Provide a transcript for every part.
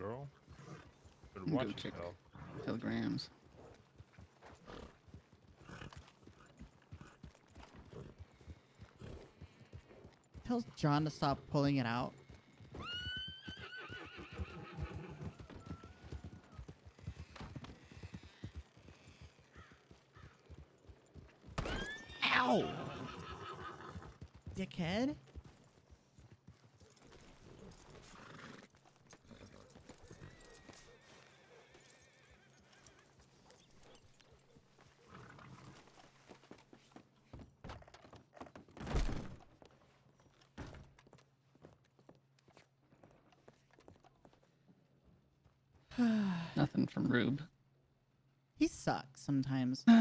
girl. Better I'm gonna watch go check yourself. telegrams. Tell John to stop pulling it out. Ow! Dickhead. Nothing from Rube. He sucks sometimes. Oh,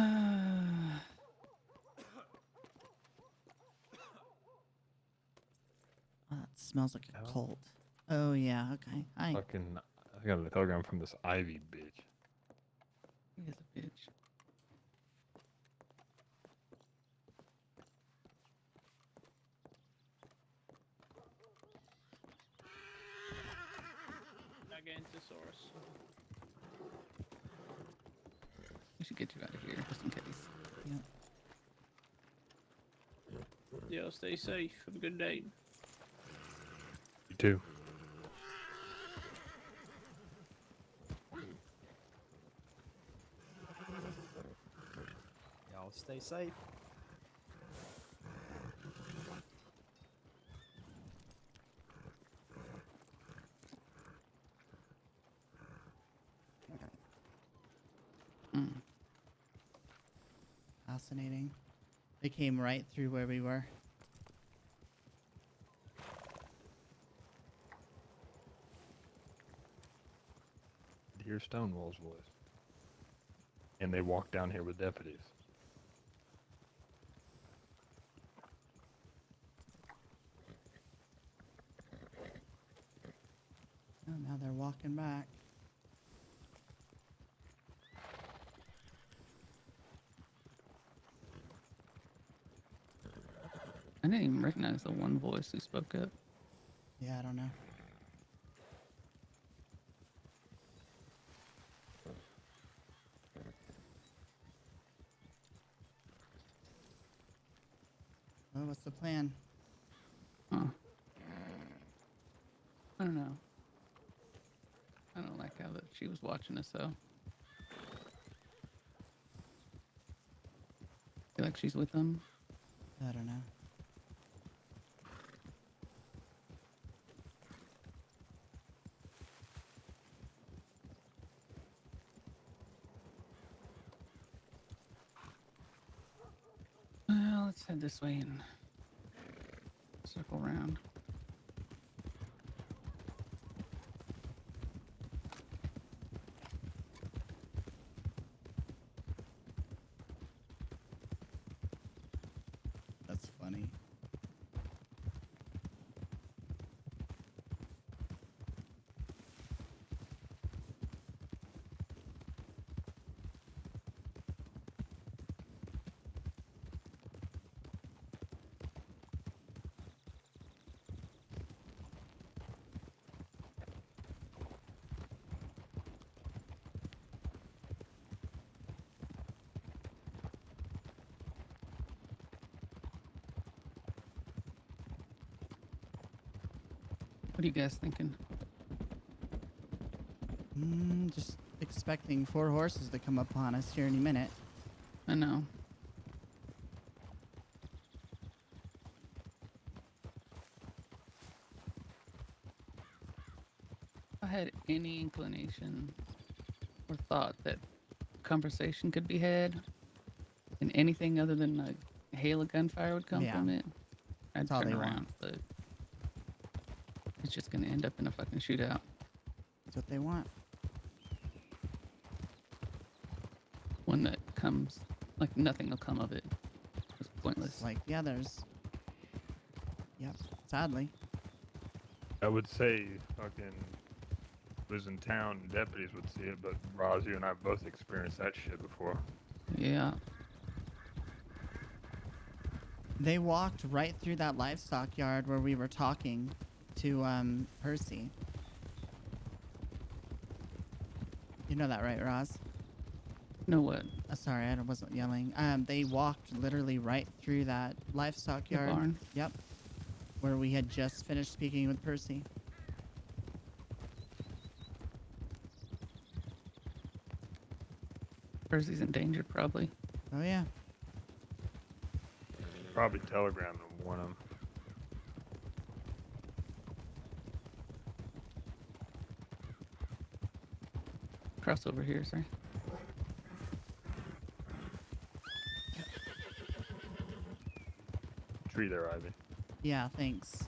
that smells like a Hell. Colt. Oh, yeah. Okay. Hi. Fucking, I got a telegram from this Ivy bitch. He is a bitch. Gigantosaurus. We should get you out of here just in case. Yeah. Yo, stay safe. Have a good day. You too. Y'all stay safe. Mm. Fascinating. They came right through where we were. To hear Stonewall's voice. And they walk down here with deputies. Oh, now they're walking back. I didn't even recognize the one voice who spoke up. Yeah, I don't know. Well, what's the plan? Huh. I don't know. I don't like how that she was watching us though. Feel like she's with them. I don't know. Well, let's head this way and circle around. That's funny. What are you guys thinking? Just expecting 4 horses to come upon us here any minute. I know. If I had any inclination or thought that conversation could be had and anything other than a hail of gunfire would come Yeah. from it, I'd That's all turn they want. around. But it's just going to end up in a fucking shootout. That's what they want. One that comes, like nothing will come of it. It's pointless. It's like the others. Yep. Sadly. I would say fucking was in town, deputies would see it, but Roz, you and I both experienced that shit before. Yeah. They walked right through that livestock yard where we were talking to Percy. You know that, right, Roz? Know what? Sorry, I wasn't yelling. They walked literally right through that livestock The yard. barn. Yep. Where we had just finished speaking with Percy. Percy's in danger, probably. Oh yeah. Probably telegram to warn him. Cross over here, sorry. Tree there, Ivy. Yeah, thanks.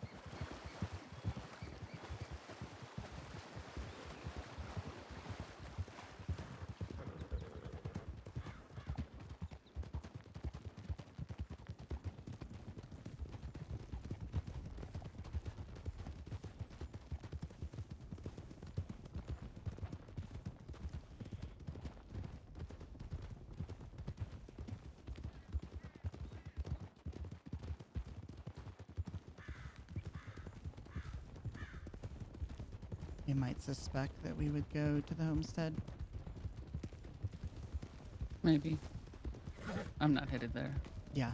They might suspect that we would go to the homestead. Maybe. I'm not headed there. Yeah.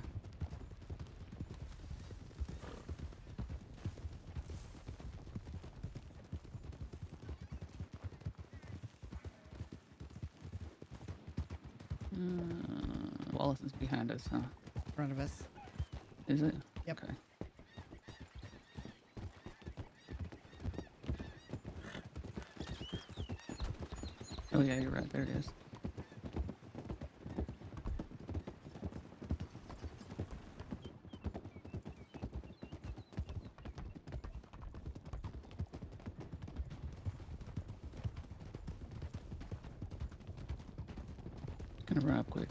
Wallace is behind us, huh? In front of us. Is it? Yep. Okay. Oh yeah, you're right. There it is. Gonna run up quick.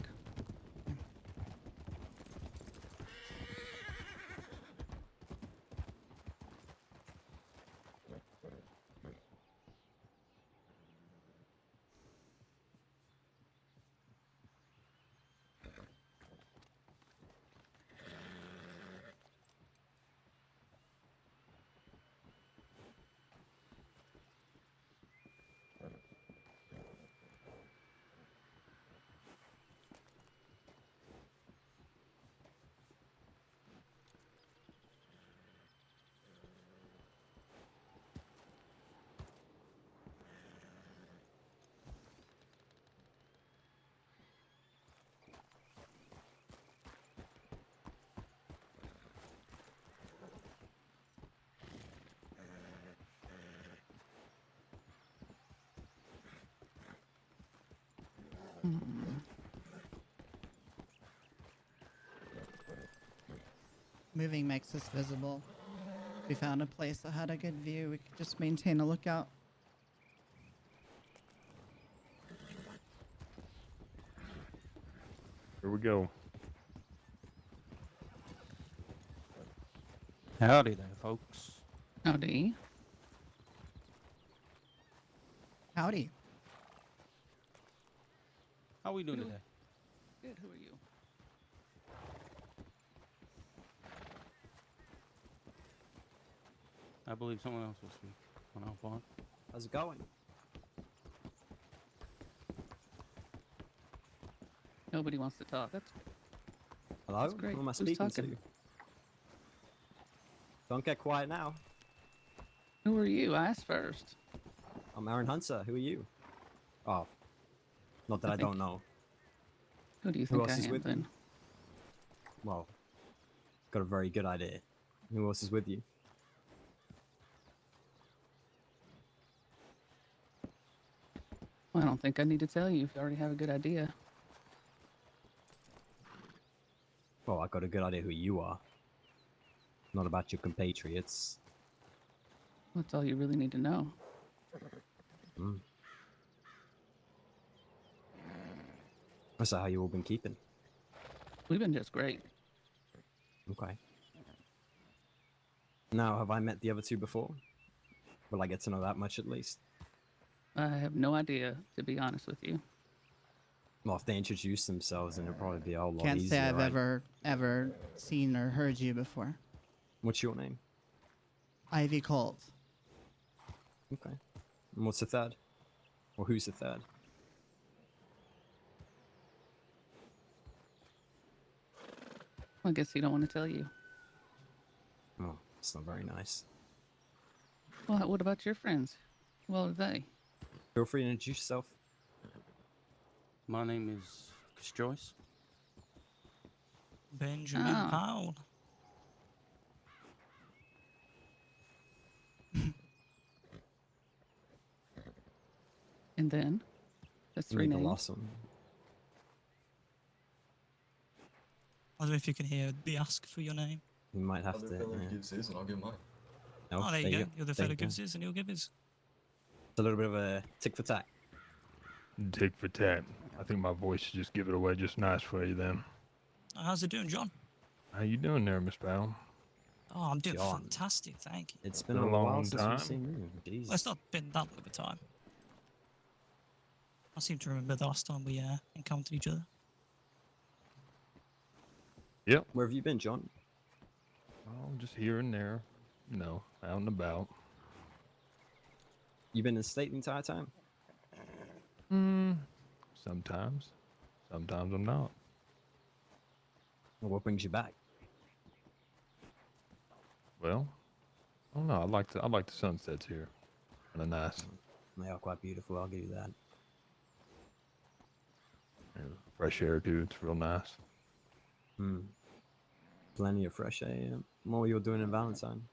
Moving makes us visible. If we found a place that had a good view, we could just maintain a lookout. Here we go. Howdy there, folks. Howdy. Howdy. How we doing Who- today? Good. Who are you? I believe someone else will speak. On our phone. How's it going? Nobody wants to talk. That's Hello? That's great. Who am I Who's speaking talking? to? Don't get quiet now. who are you? I asked first. I'm Aaron Hunter. Who are you? Oh. Not that I I don't think- know. Who do you Who think else I is am with you? then? Well, got a very good idea. Who else is with you? Well, I don't think I need to tell you if you already have a good idea. Well, I got a good idea who you are. Not about your compatriots. That's all you really need to know. So how you all been keeping? We've been just great. Okay. Now, have I met the other two before? Will I get to know that much at least? I have no idea, to be honest with you. Well, if they introduce themselves, then it'll probably be a whole lot Can't easier, say I've right? ever seen or heard you before. What's your name? Ivy Colt. Okay. And what's the third? Or who's the third? I guess he don't want to tell you. Oh, it's not very nice. Well, what about your friends? Well, are they? Feel free to introduce yourself. My name is Joyce. Benjamin Oh. Powell. And then? That's three Make the names. last one. I don't know if you can hear the ask for your name. You might have Other to. fellow Yeah. gives his, and I'll give mine. Oh, there you go. The other There fellow you go. gives his and he'll give his. It's a little bit of a tick for tack. Tick for tat. I think my voice should just give it away just nice for you then. How's it doing, John? How you doing there, Miss Powell? Oh, I'm doing John. fantastic, thank you. It's been Been a a while long since time. we've seen you. Jeez. Well, it's not been that long of a time. I seem to remember the last time we encountered each other. Yep. Where have you been, John? Oh, just here and there. You know, out and about. You been in the state the entire time? Sometimes. Sometimes I'm not. Or what brings you back? Well, I don't know. I like the sunsets here. Kind of nice. They are quite beautiful, I'll give you that. Yeah, fresh air too. It's real nice. Hmm. Plenty of fresh air. Yeah. What were you doing in Valentine?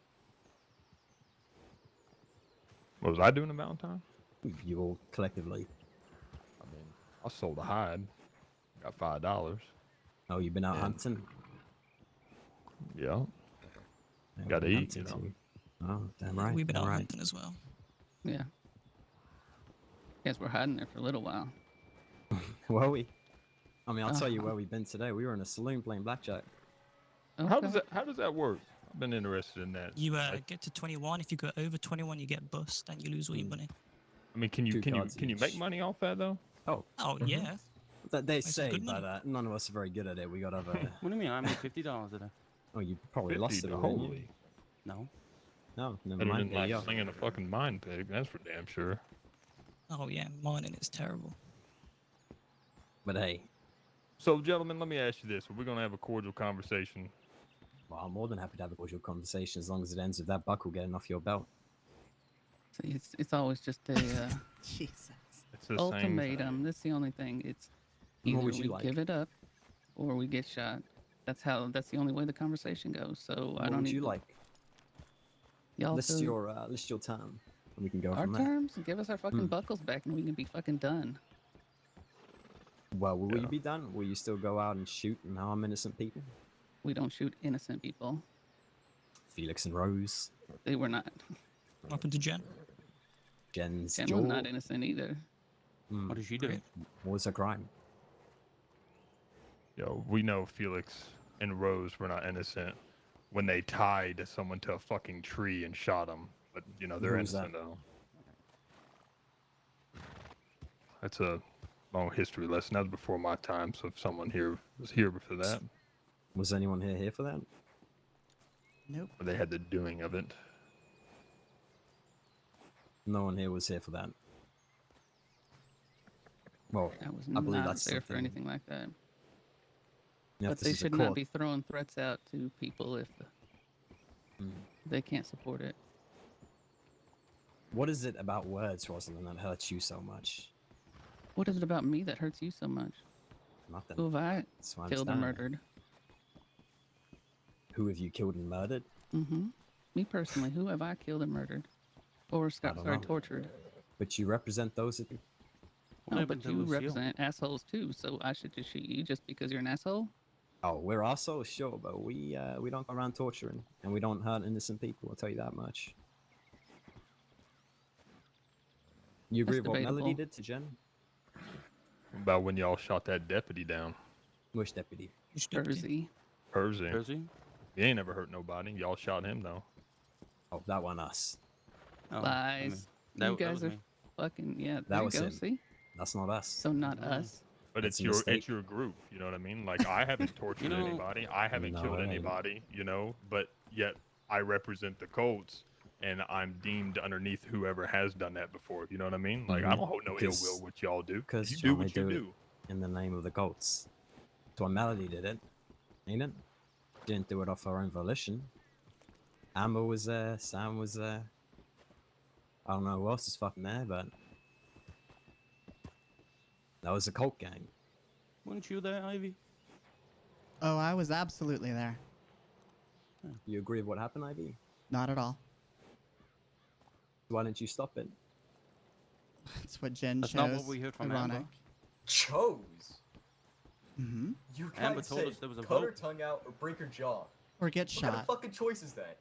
What was I doing in Valentine? You all collectively. I mean, I sold a hide. Got $5. Oh, you've been out Yeah. hunting? Yeah. Yeah, Gotta been eat, hunting you know. too. Oh, damn right. We've been damn out right. hunting as well. Yeah. Guess we're hiding there for a little while. Were we? I mean, I'll tell you Uh-huh. where we've been today. We were in a saloon playing blackjack. How Okay. does that work? I've been interested in that. You Like, get to 21. If you go over 21, you get bust and you lose all your Hmm. money. I mean, can you Two cards can you make each. money off that though? Oh, Oh, yeah. that they Makes some say, good but money. none of us are very good at it. We got other. What do you mean? I made $50 today. Oh, you probably lost it. 50, All, didn't you? holy. No. No, never Better mind. than There you like go. slinging a fucking mind pig. That's for damn sure. Oh, yeah. Mining is terrible. But hey, So, gentlemen, let me ask you this: we're gonna have a cordial conversation. well, I'm more than happy to have a cordial conversation as long as it ends with that buckle getting off your belt. See, it's always just a Jesus. It's the same ultimatum. thing. That's the only thing. It's What either would we you like? give it up or we get shot. That's the only way the conversation goes. So I What don't would you need like? y'all List to your term, and we can go our from there. terms. Give us our fucking Hmm. buckles back, and we can be fucking done. Well, will you Yeah. be done? Will you still go out and shoot and harm innocent people? We don't shoot innocent people. Felix and Rose, They were not. What happened to Jen? Jen's Jen jaw. was not innocent either. Hmm. What did she do? Great. What was her crime? Yo, we know Felix and Rose were not innocent when they tied someone to a fucking tree and shot them. But you know they're Who was that? innocent though. That's a long history lesson. That was before my time. So if someone here was here before that, Was anyone here for that? Nope. or they had the doing of it. No one here was here for that. Well, I was I believe not that's there for something- anything like that. yeah, But this they is a should not court. be throwing threats out to people if Hmm. they can't support it. What is it about words, Roslyn, that hurts you so much? What is it about me that hurts you so much? Nothing. Who have I That's what I'm killed or saying. murdered? Who have you killed and murdered? Mm-hmm. Me personally, who have I killed and murdered? Or don't know. tortured? But you represent those that What No, happened but to you Lucille? represent assholes too, so I should just shoot you just because you're an asshole? Oh, we're also sure, but we don't go around torturing and we don't hurt innocent people. I'll tell you that much. You agree That's with what Melody debatable. did to Jen? About when y'all shot that deputy down. Which deputy? Which deputy? Jersey. Hersey. Jersey? He ain't never hurt nobody. Y'all shot him though. Oh, that one us. Oh, Lies. that, You that guys was are me. fucking, yeah, That there you was go, him. see? That's not us. So not us. But That's it's a mistake. your group. You know what I mean? Like I haven't tortured know- anybody. I haven't No, killed it ain't. anybody. You know, but yet I represent the Colts, and I'm deemed underneath whoever has done that before. You know what I mean? Like I Mhm. don't hold no ill Because- will what y'all do. because You do John, what they you do it. do. In the name of the Colts. That's why Melody did it. Ain't it? Didn't do it off our own volition. Amber was there, Sam was there. I don't know who else is fucking there, but that was a Colt gang. Weren't you there, Ivy? Oh, I was absolutely there. You agree with what happened, Ivy? Not at all. Why didn't you stop it? That's what Jen That's chose. not what we heard from Ironic. Amber. Chose. Mm-hmm. You Amber guys told said us there was a cut her vote. tongue out or break her jaw. Or get What kind of shot. fucking choice is that?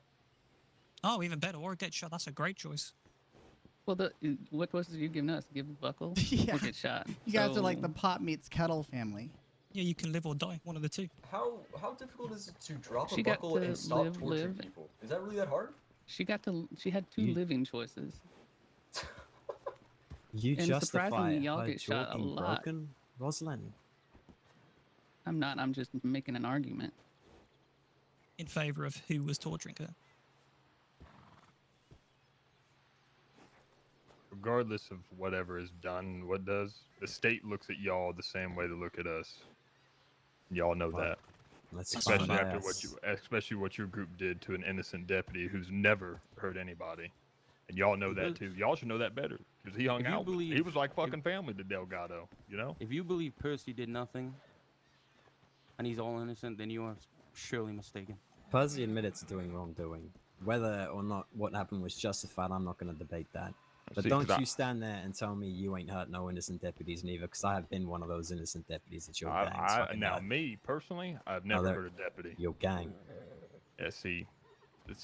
Oh, even better. Or get shot. That's a great choice. Well, what choices are you giving us? Give the buckle Yeah. or get shot? You guys are like the So, pot meets kettle family. Yeah, you can live or die. One of the two. How difficult is it to drop a She got buckle to and stop live- torturing live. people? Is that really that hard? She had two You- living choices. You And justify surprisingly, y'all her get jaw shot a being lot. broken, Roslyn. I'm not. I'm just making an argument. In favor of who was torturing her. Regardless of whatever is done, what does, the state looks at y'all the same way they look at us. Y'all know Well, that. Let's That's Especially fine. after especially what your group did to an innocent deputy who's never hurt anybody. And y'all know that too. Y'all should know that better. Because he hung If you out. He believe- was like fucking family to Delgado, you know? If you believe Percy did nothing, and he's all innocent, then you are surely mistaken. Percy admitted to doing wrongdoing. Whether or not what happened was justified, I'm not going to debate that. But See, don't 'cause you stand there and tell me you ain't hurt no innocent deputies neither, because I have been one of those innocent deputies that your gang's fucking Now hurt. me personally, I've never there- hurt a deputy. Your gang. Yeah, see,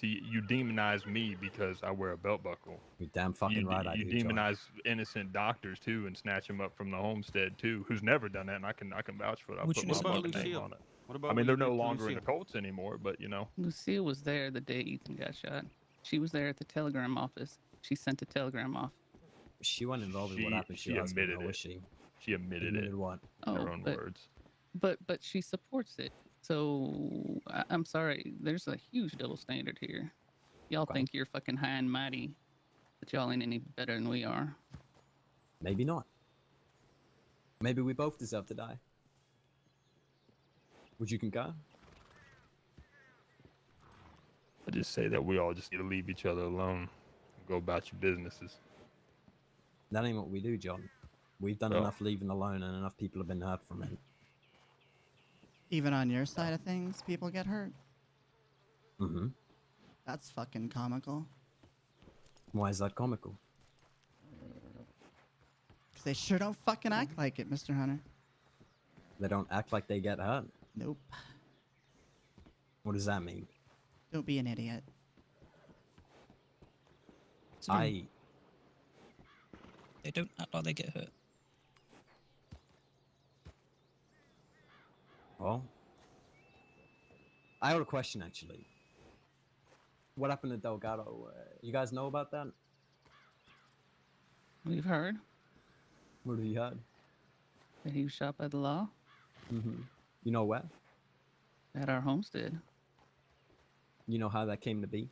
you demonize me because I wear a belt buckle. You're damn fucking you, right I you do, John. demonize innocent doctors too and snatch them up from the homestead too, who's never done that, and I can vouch for that. I Would put you my What about fucking name Lucille? on it. What about I mean, what they're you no did to longer in the Lucille? Colts anymore, but you know. Lucille was there the day Ethan got shot. She was there at the telegram office. She sent a telegram off. She wasn't involved in what happened. She She admitted admitted it. it. Was she? She admitted Admitted it what? in Oh, her own but, words. but she supports it. So I'm sorry. There's a huge double standard here. Y'all Okay. think you're fucking high and mighty, but y'all ain't any better than we are. Maybe not. Maybe we both deserve to die. Would you concur? I just say that we all just need to leave each other alone and go about your businesses. That ain't what we do, John. We've done Oh. enough leaving alone, and enough people have been hurt from it. Even on your side of things, people get hurt. Mm-hmm. That's fucking comical. Why is that comical? Because they sure don't fucking act like it, Mr. Hunter. They don't act like they get hurt. Nope. What does that mean? Don't be an idiot. So I they don't act like they get hurt. Well, I got a question actually. What happened to Delgado? You guys know about that? We've heard What have you heard? that he was shot by the law Mm-hmm. You know where? at our homestead. You know how that came to be?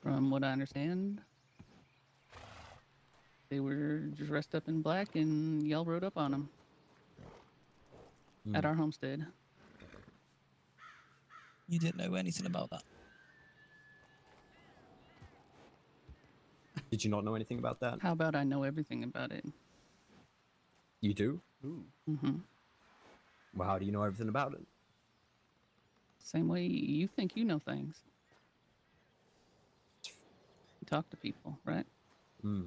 From what I understand, they were dressed up in black and y'all rode up on them at Hmm. our homestead. You didn't know anything about that. Did you not know anything about that? How about I know everything about it? You do? Ooh. Mm-hmm. Well, how do you know everything about it? Same way you think you know things. You talk to people, right? Hmm.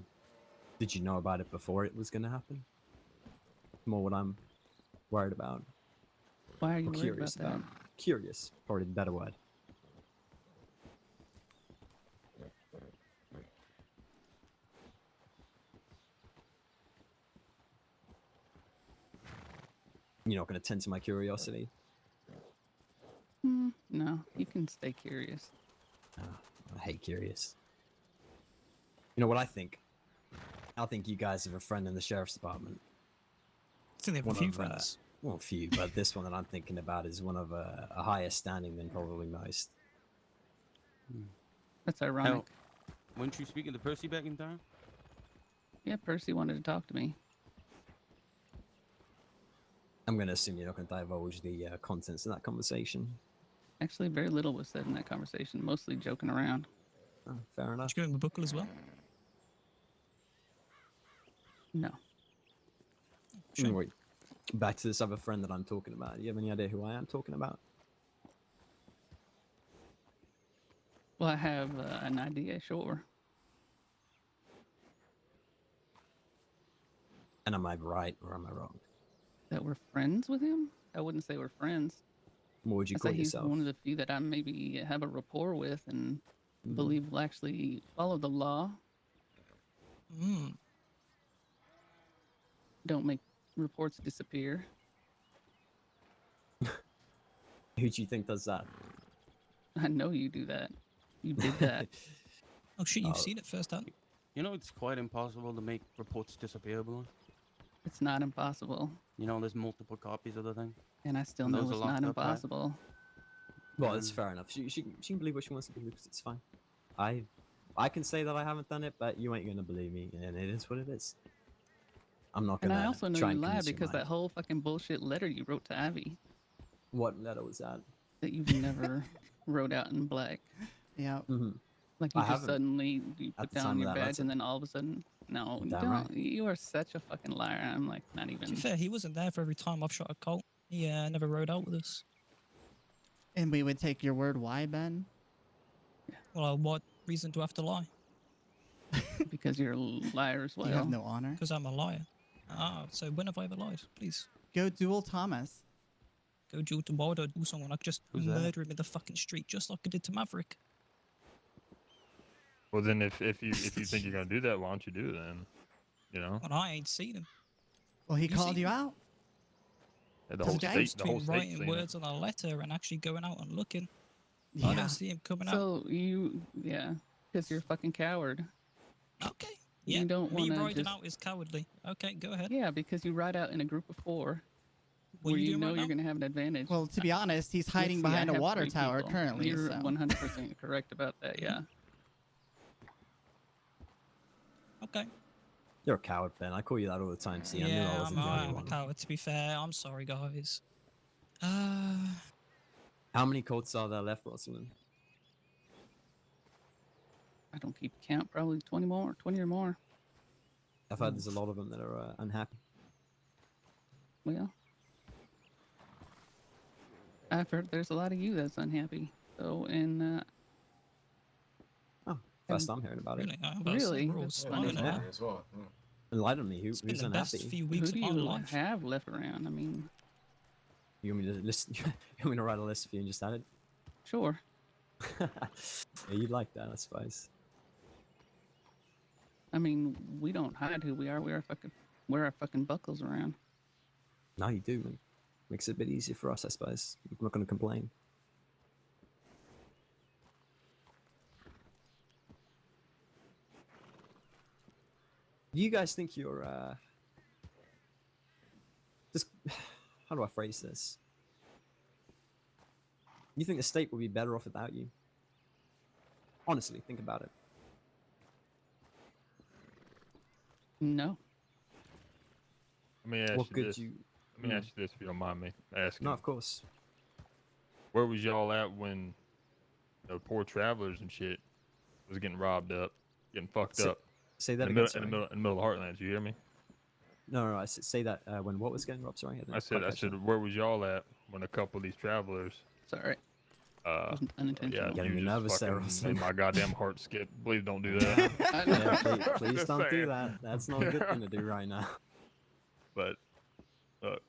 Did you know about it before it was going to happen? More what I'm worried about. Why are you Or worried curious about that? Curious, probably the better word. You're not going to tend to my curiosity? No, you can stay curious. I hate curious. You know what I think? I think you guys have a friend in the sheriff's department. I think they have a One few of, friends. Well, a few, but this one that I'm thinking about is one of a higher standing than probably most. That's ironic. Hell, weren't you speaking to Percy back in time? Yeah, Percy wanted to talk to me. I'm gonna assume you're not gonna divulge the contents of that conversation. Actually, very little was said in that conversation, mostly joking around. Oh, fair enough. Did you give him a buckle as well? No. Shame. Wait, back to this other friend that I'm talking about. Do you have any idea who I am talking about? Well, I have an idea, sure. And am I right or am I wrong? That we're friends with him? I wouldn't say we're friends. What would you I call say he's yourself? one of the few that I maybe have a rapport with and Hmm. believe will actually follow the law. Mm. Don't make reports disappear. Who do you think does that? I know you do that. You did that. Oh shit, you've Oh. seen it firsthand. You know, it's quite impossible to make reports disappear, Blue. It's not impossible. You know, there's multiple copies of the thing. And I still And know those are it's not locked up, right? impossible. Well, it's fair enough. She can believe what she wants to believe. It's fine. I can say that I haven't done it, but you ain't gonna believe me, and it is what it is. I'm not And gonna. I also know try you and lied convince your because that mind. whole fucking bullshit letter you wrote to Ivy What letter was that? that you've never wrote out in black. Yeah. Mm-hmm. Like I you just haven't suddenly you at put the time down of your that badge letter. and then all of a sudden, no, Damn don't. right. You are such a fucking liar. I'm like not To even. be fair, he wasn't there for every time I've shot a Colt. He never rode out with us. And we would take your word. Why, Ben? Well, what reason do I have to lie? Because you're a liar as well. You have no honor. Because I'm a liar. Ah, so when have I ever lied? Please. Go duel Thomas. Go duel to why would I do someone? I could just Who's that? murder him in the fucking street just like I did to Maverick. Well, then if you think you're gonna do that, why don't you do it then? You know, And I ain't seen him. Well, he You called see- you out. the Does whole James state, the whole Between state writing seen it. words on a letter and actually going out and looking. I Yeah. don't see him coming out. So yeah, because you're a fucking coward. Okay. You Yeah. don't Me wanna riding just- out is cowardly. Okay, go ahead. Yeah, because you ride out in a group of 4 What where are you you doing know right you're now? going to have an advantage. Well, to be honest, he's Let's hiding see, behind I a have water 3 tower people. currently. You're So. 100% correct about that, yeah. Okay. You're a coward, Ben. I call you that all the time. See, I knew I Yeah, wasn't the I only am a one. coward, to be fair. I'm sorry, guys. How many Colts are there left, Roslyn? I don't keep count, probably 20 or more. I've heard there's a lot of them that are unhappy. Well, I've heard there's a lot of you that's unhappy. So, and Oh, first I'm hearing about it. Really? I'm about to say, Really? we're all That's Yeah, funny. smiling yeah. now. As well. Mm. Enlighten me. It's been Who's the best unhappy? few who weeks do of my you life. have left around? I mean, You want me to list? You want me to write a list for you and just add it? sure. Yeah, you'd like that, I suppose. I mean, we don't hide who we are. We are wear our fucking buckles around. No, you do. Man. Makes it a bit easier for us, I suppose. I'm not going to complain. Do you guys think you're just how do I phrase this? You think the state would be better off without you? Honestly, think about it. No. Let me ask What you could this. you? Let me ask you this, if you don't mind me asking. No, of course. Where was y'all at when the poor travelers and shit was getting robbed up, getting fucked Say- up Say in that the, again. middle, Sorry. in the middle of Heartlands? You hear me? No, I say that when what was getting robbed? Sorry, didn't I said, quite catch that. where was y'all at when a couple of these travelers, Sorry. uh, Wasn't unintentional. yeah, Getting me you just nervous there, fucking Roslyn. made my goddamn heart skip. Please don't do that. I know. Yeah, please Just don't do saying. that. That's not a good thing to do right now. But look,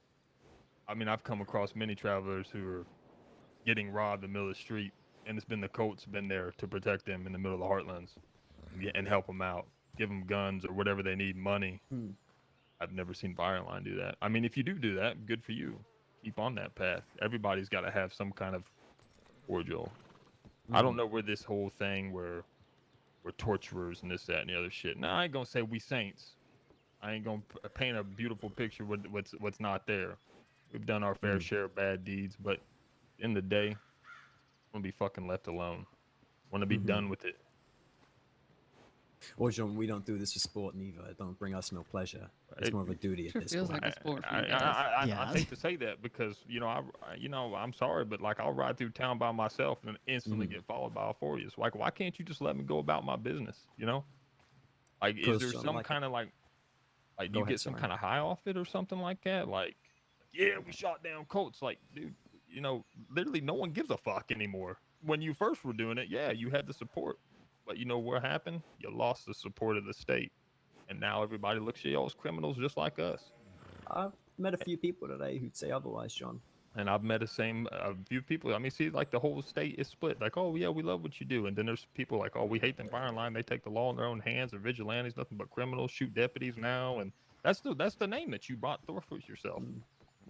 I mean, I've come across many travelers who are getting robbed in the middle of the street, and it's been the Colts been there to protect them in the middle of the Heartlands and help them out, give them guns or whatever they need, money. Hmm. I've never seen Fireline do that. I mean, if you do that, good for you. Keep on that path. Everybody's got to have some kind of cordial. I don't know where this whole thing where we're torturers and this, that, and the other shit. Now, I ain't gonna say we saints. I ain't gonna paint a beautiful picture with what's not there. We've done our fair share of bad deeds, but in the day, want to be fucking left alone. Want to be done with it. Or John, we don't do this for sport neither. It don't bring us no pleasure. It's It more of a duty Sure at this feels point. like a sport for I, you I, guys. I, I, Yeah. I hate to say that because I'm sorry, but like I'll ride through town by myself and instantly Mhm. get followed by all four of you. So like, why can't you just let me go about my business? You know, like, is Because there John, some like, kind of like do go you ahead, get some sorry. kind of high off it or something like that? Like, yeah, we shot down Colts. Like, dude, literally no one gives a fuck anymore. When you first were doing it, yeah, you had the support, but you know what happened? You lost the support of the state, and now everybody looks at y'all as criminals just like us. I've met a few people today who'd say otherwise, John. And I've met a few people. I mean, see, like the whole state is split. Like, oh yeah, we love what you do, and then there's people like, oh, we hate the firing line. They take the law in their own hands. They're vigilantes, nothing but criminals. Shoot deputies now, and that's the name that you brought forth for yourself.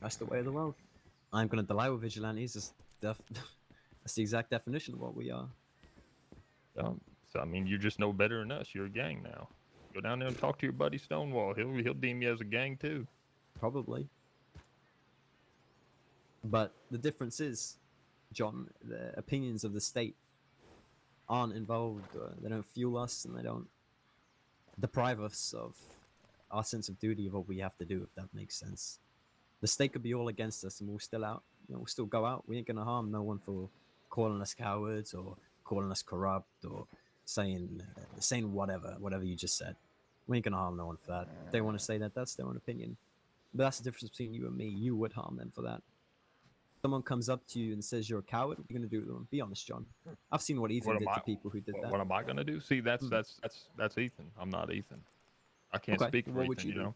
That's the way of the world. I'm gonna deny with vigilantes. That's the exact definition of what we are. So I mean, you're just no better than us. You're a gang now. Go down there and talk to your buddy Stonewall. He'll deem you as a gang too. Probably. But the difference is, John, the opinions of the state aren't involved. They don't fuel us, and they don't deprive us of our sense of duty of what we have to do. If that makes sense. The state could be all against us, and we'll still out. We'll still go out. We ain't gonna harm no one for calling us cowards or calling us corrupt or saying whatever you just said. We ain't gonna harm no one for that. If they want to say that, that's their own opinion. But that's the difference between you and me. You would harm them for that. Someone comes up to you and says you're a coward, what are you gonna do to them? Be honest, John. I've seen what Ethan What did am to I? people who did that. What am I gonna do? See, that's Ethan. I'm not Ethan. I can't Okay, speak for what would Ethan. you do?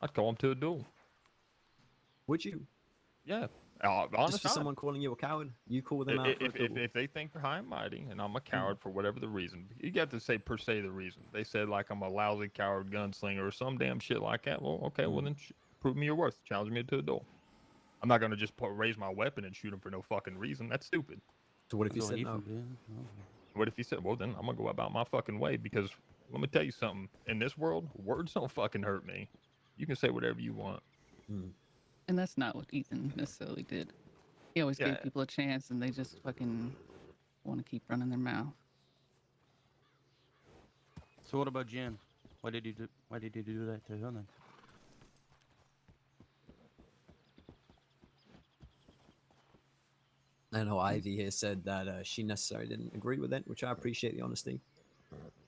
I'd call him to a duel. Would you? Yeah. Just Honest for someone calling you a coward, you call them out for a duel. if they think they're high and mighty and I'm a coward for whatever the reason, you got to say per se the reason. They said like I'm a lousy coward gunslinger or some damn shit like that. Well, okay, well then prove me your worth. Challenge me to a duel. I'm not gonna just raise my weapon and shoot him for no fucking reason. That's stupid. So what if you That's what said no? Ethan did. Oh. What if he said, well then I'm gonna go about my fucking way because let me tell you something. In this world, words don't fucking hurt me. You can say whatever you want. And that's not what Ethan necessarily did. He always Yeah. gave people a chance, and they just fucking want to keep running their mouth. So what about Jen? Why did you do that to her then? I know Ivy here said that she necessarily didn't agree with it, which I appreciate the honesty.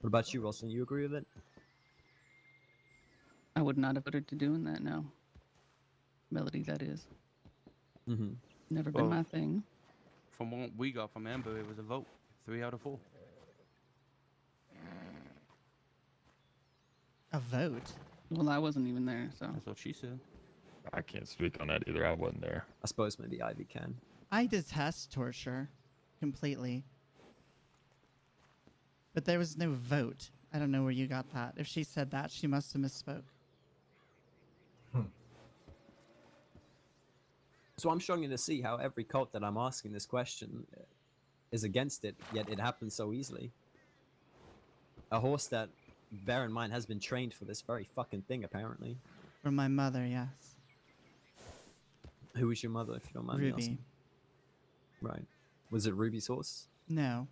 What about you, Roslyn? You agree with it? I would not have voted to doing that. No. Melody, that is. Mm-hmm. Never been Well- my thing. From what we got from Amber, it was a vote. 3 out of 4. A vote. Well, I wasn't even there, so That's what she said. I can't speak on that either. I wasn't there. I suppose maybe Ivy can. I detest torture completely. But there was no vote. I don't know where you got that. If she said that, she must have misspoke. So I'm struggling to see how every cult that I'm asking this question is against it, yet it happens so easily. A horse that, bear in mind, has been trained for this very fucking thing, apparently. From my mother, yes. Who was your mother, if you don't mind me Ruby. asking? Right. Was it Ruby's horse? No.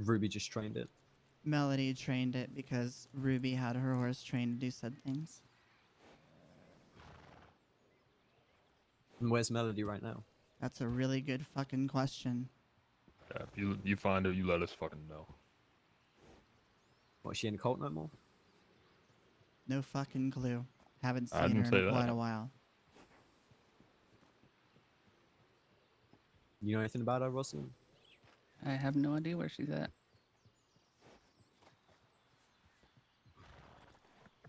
Ruby just trained it. Melody trained it because Ruby had her horse trained to do said things. And where's Melody right now? That's a really good fucking question. Yeah, if you find her, you let us fucking know. What, is she in the cult no more? No fucking clue. Haven't I seen didn't her say in quite that. a while. You know anything about her, Roslyn? I have no idea where she's at.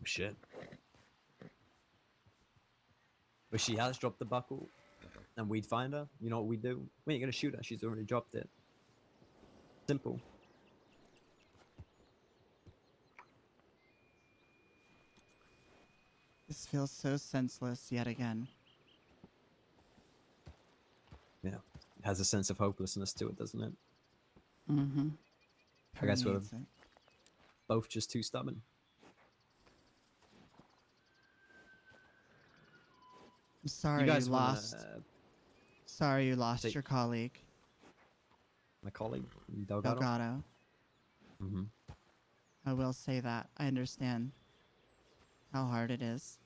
Shit. But she has dropped the buckle, and we'd find her. You know what we do? We ain't gonna shoot her. She's already dropped it. Simple. This feels so senseless yet again. Yeah. It has a sense of hopelessness to it, doesn't it? Mm-hmm. I guess we're Permeates it. both just too stubborn. I'm sorry You you, guys wanna, lost. Sorry you lost take- your colleague, my colleague, Delgado. Delgado. Mm-hmm. I will say that. I understand how hard it is.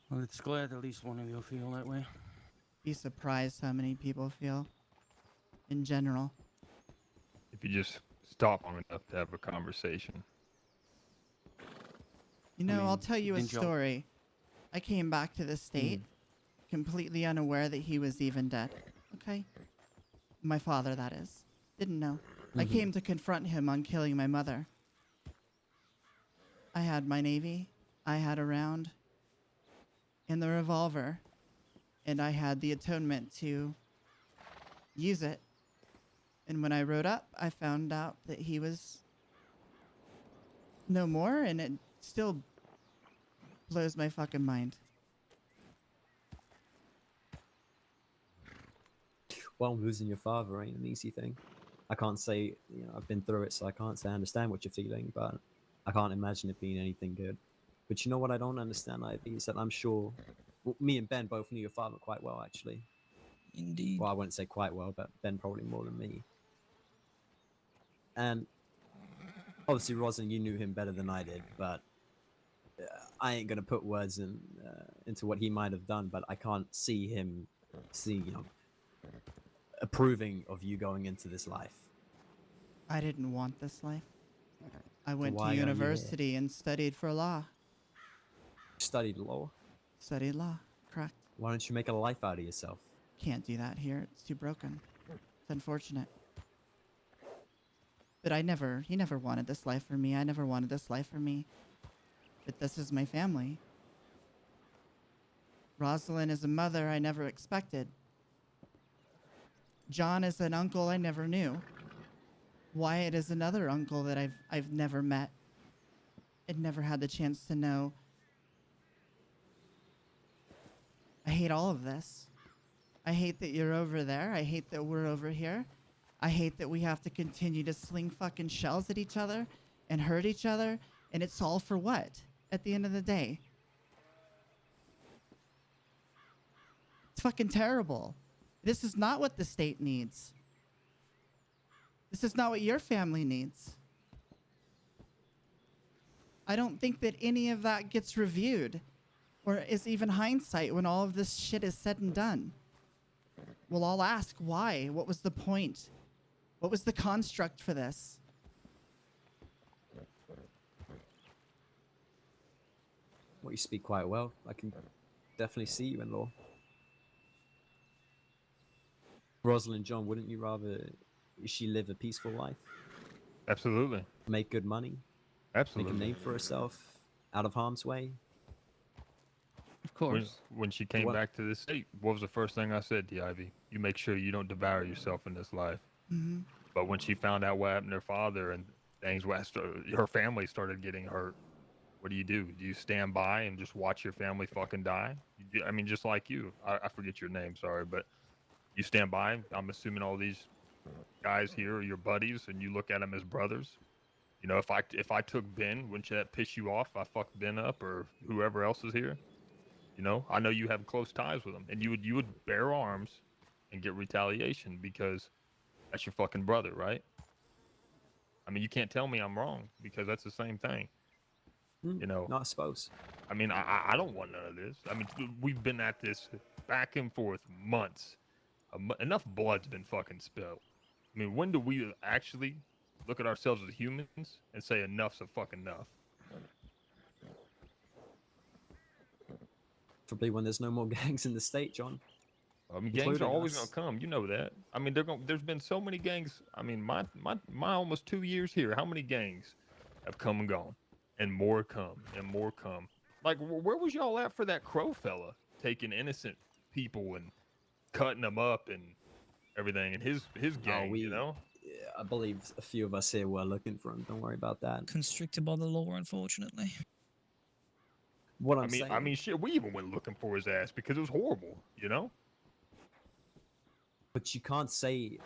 Well, it's glad at least one of you feel that way. Be surprised how many people feel in general. If you just stop long enough to have a conversation. You I know, I'll mean, tell you a didn't y'all- story. I came back to the state completely unaware that he was even dead. Okay? My father, that is. Didn't know. I came to confront him on killing my mother. I had my Navy, I had a round, and the revolver, and I had the atonement to use it. And when I rode up, I found out that he was no more, and it still blows my fucking mind. Well, losing your father ain't an easy thing. I can't say, I've been through it, so I can't say I understand what you're feeling, but I can't imagine it being anything good. But you know what I don't understand, Ivy, is that I'm sure me and Ben both knew your father quite well, actually. Indeed. Well, I wouldn't say quite well, but Ben probably more than me. And obviously, Roslyn, you knew him better than I did, but I ain't gonna put words into what he might have done. But I can't see him, approving of you going into this life. I didn't want this life. I went Why are to you here? university and studied for law. Studied law. Studied law, correct. Why don't you make a life out of yourself? Can't do that here. It's too broken. It's unfortunate. But he never wanted this life for me. I never wanted this life for me. But this is my family. Roslyn is a mother I never expected. John is an uncle I never knew. Wyatt is another uncle that I've never met and never had the chance to know. I hate all of this. I hate that you're over there. I hate that we're over here. I hate that we have to continue to sling fucking shells at each other and hurt each other. And it's all for what? At the end of the day. It's fucking terrible. This is not what the state needs. This is not what your family needs. I don't think that any of that gets reviewed or is even hindsight when all of this shit is said and done. We'll all ask why. What was the point? What was the construct for this? Well, you speak quite well. I can definitely see you in law. Rosalind, John, wouldn't you rather she live a peaceful life? Absolutely. Make good money? Absolutely. Make a name for herself out of harm's way? Of course. When she came What- back to this state, what was the first thing I said to Ivy? You make sure you don't devour yourself in this life. Mm-hmm. But when she found out what happened to her father and things, her family started getting hurt. What do? Do you stand by and just watch your family fucking die? I mean, just like you. I forget your name, sorry, but you stand by. I'm assuming all these guys here are your buddies, and you look at them as brothers. You know, if I took Ben, wouldn't that piss you off? If I fucked Ben up or whoever else is here. You know, I know you have close ties with him, and you would bear arms and get retaliation because that's your fucking brother, right? I mean, you can't tell me I'm wrong because that's the same thing. You know, Not I suppose. I mean, I don't want none of this. I mean, we've been at this back and forth months. Enough blood's been fucking spilled. I mean, when do we actually look at ourselves as humans and say enough's a fucking enough? Probably when there's no more gangs in the state, John. I mean, gangs are Including always us. gonna come. You know that. I mean, there's been so many gangs. I mean, my almost 2 years here. How many gangs have come and gone, and more come and more come? Like, where was y'all at for that Crow fella taking innocent people and cutting them up and everything, and his gang? You know. I believe a few of us here were looking for him. Don't worry about that. Constricted by the law, unfortunately. What I I'm mean, saying. shit. We even went looking for his ass because it was horrible. You know. But you can't say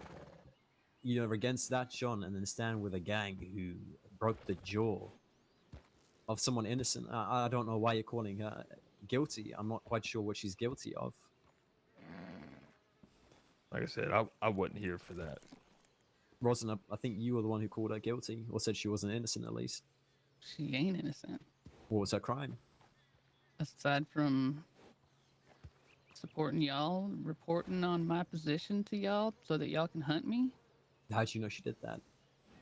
you're against that, John, and then stand with a gang who broke the jaw of someone innocent. I don't know why you're calling her guilty. I'm not quite sure what she's guilty of. Like I said, I wasn't here for that. Roslyn, I think you were the one who called her guilty, or said she wasn't innocent at least. She ain't innocent. What was her crime? Aside from supporting y'all, reporting on my position to y'all so that y'all can hunt me, How'd you know she did that?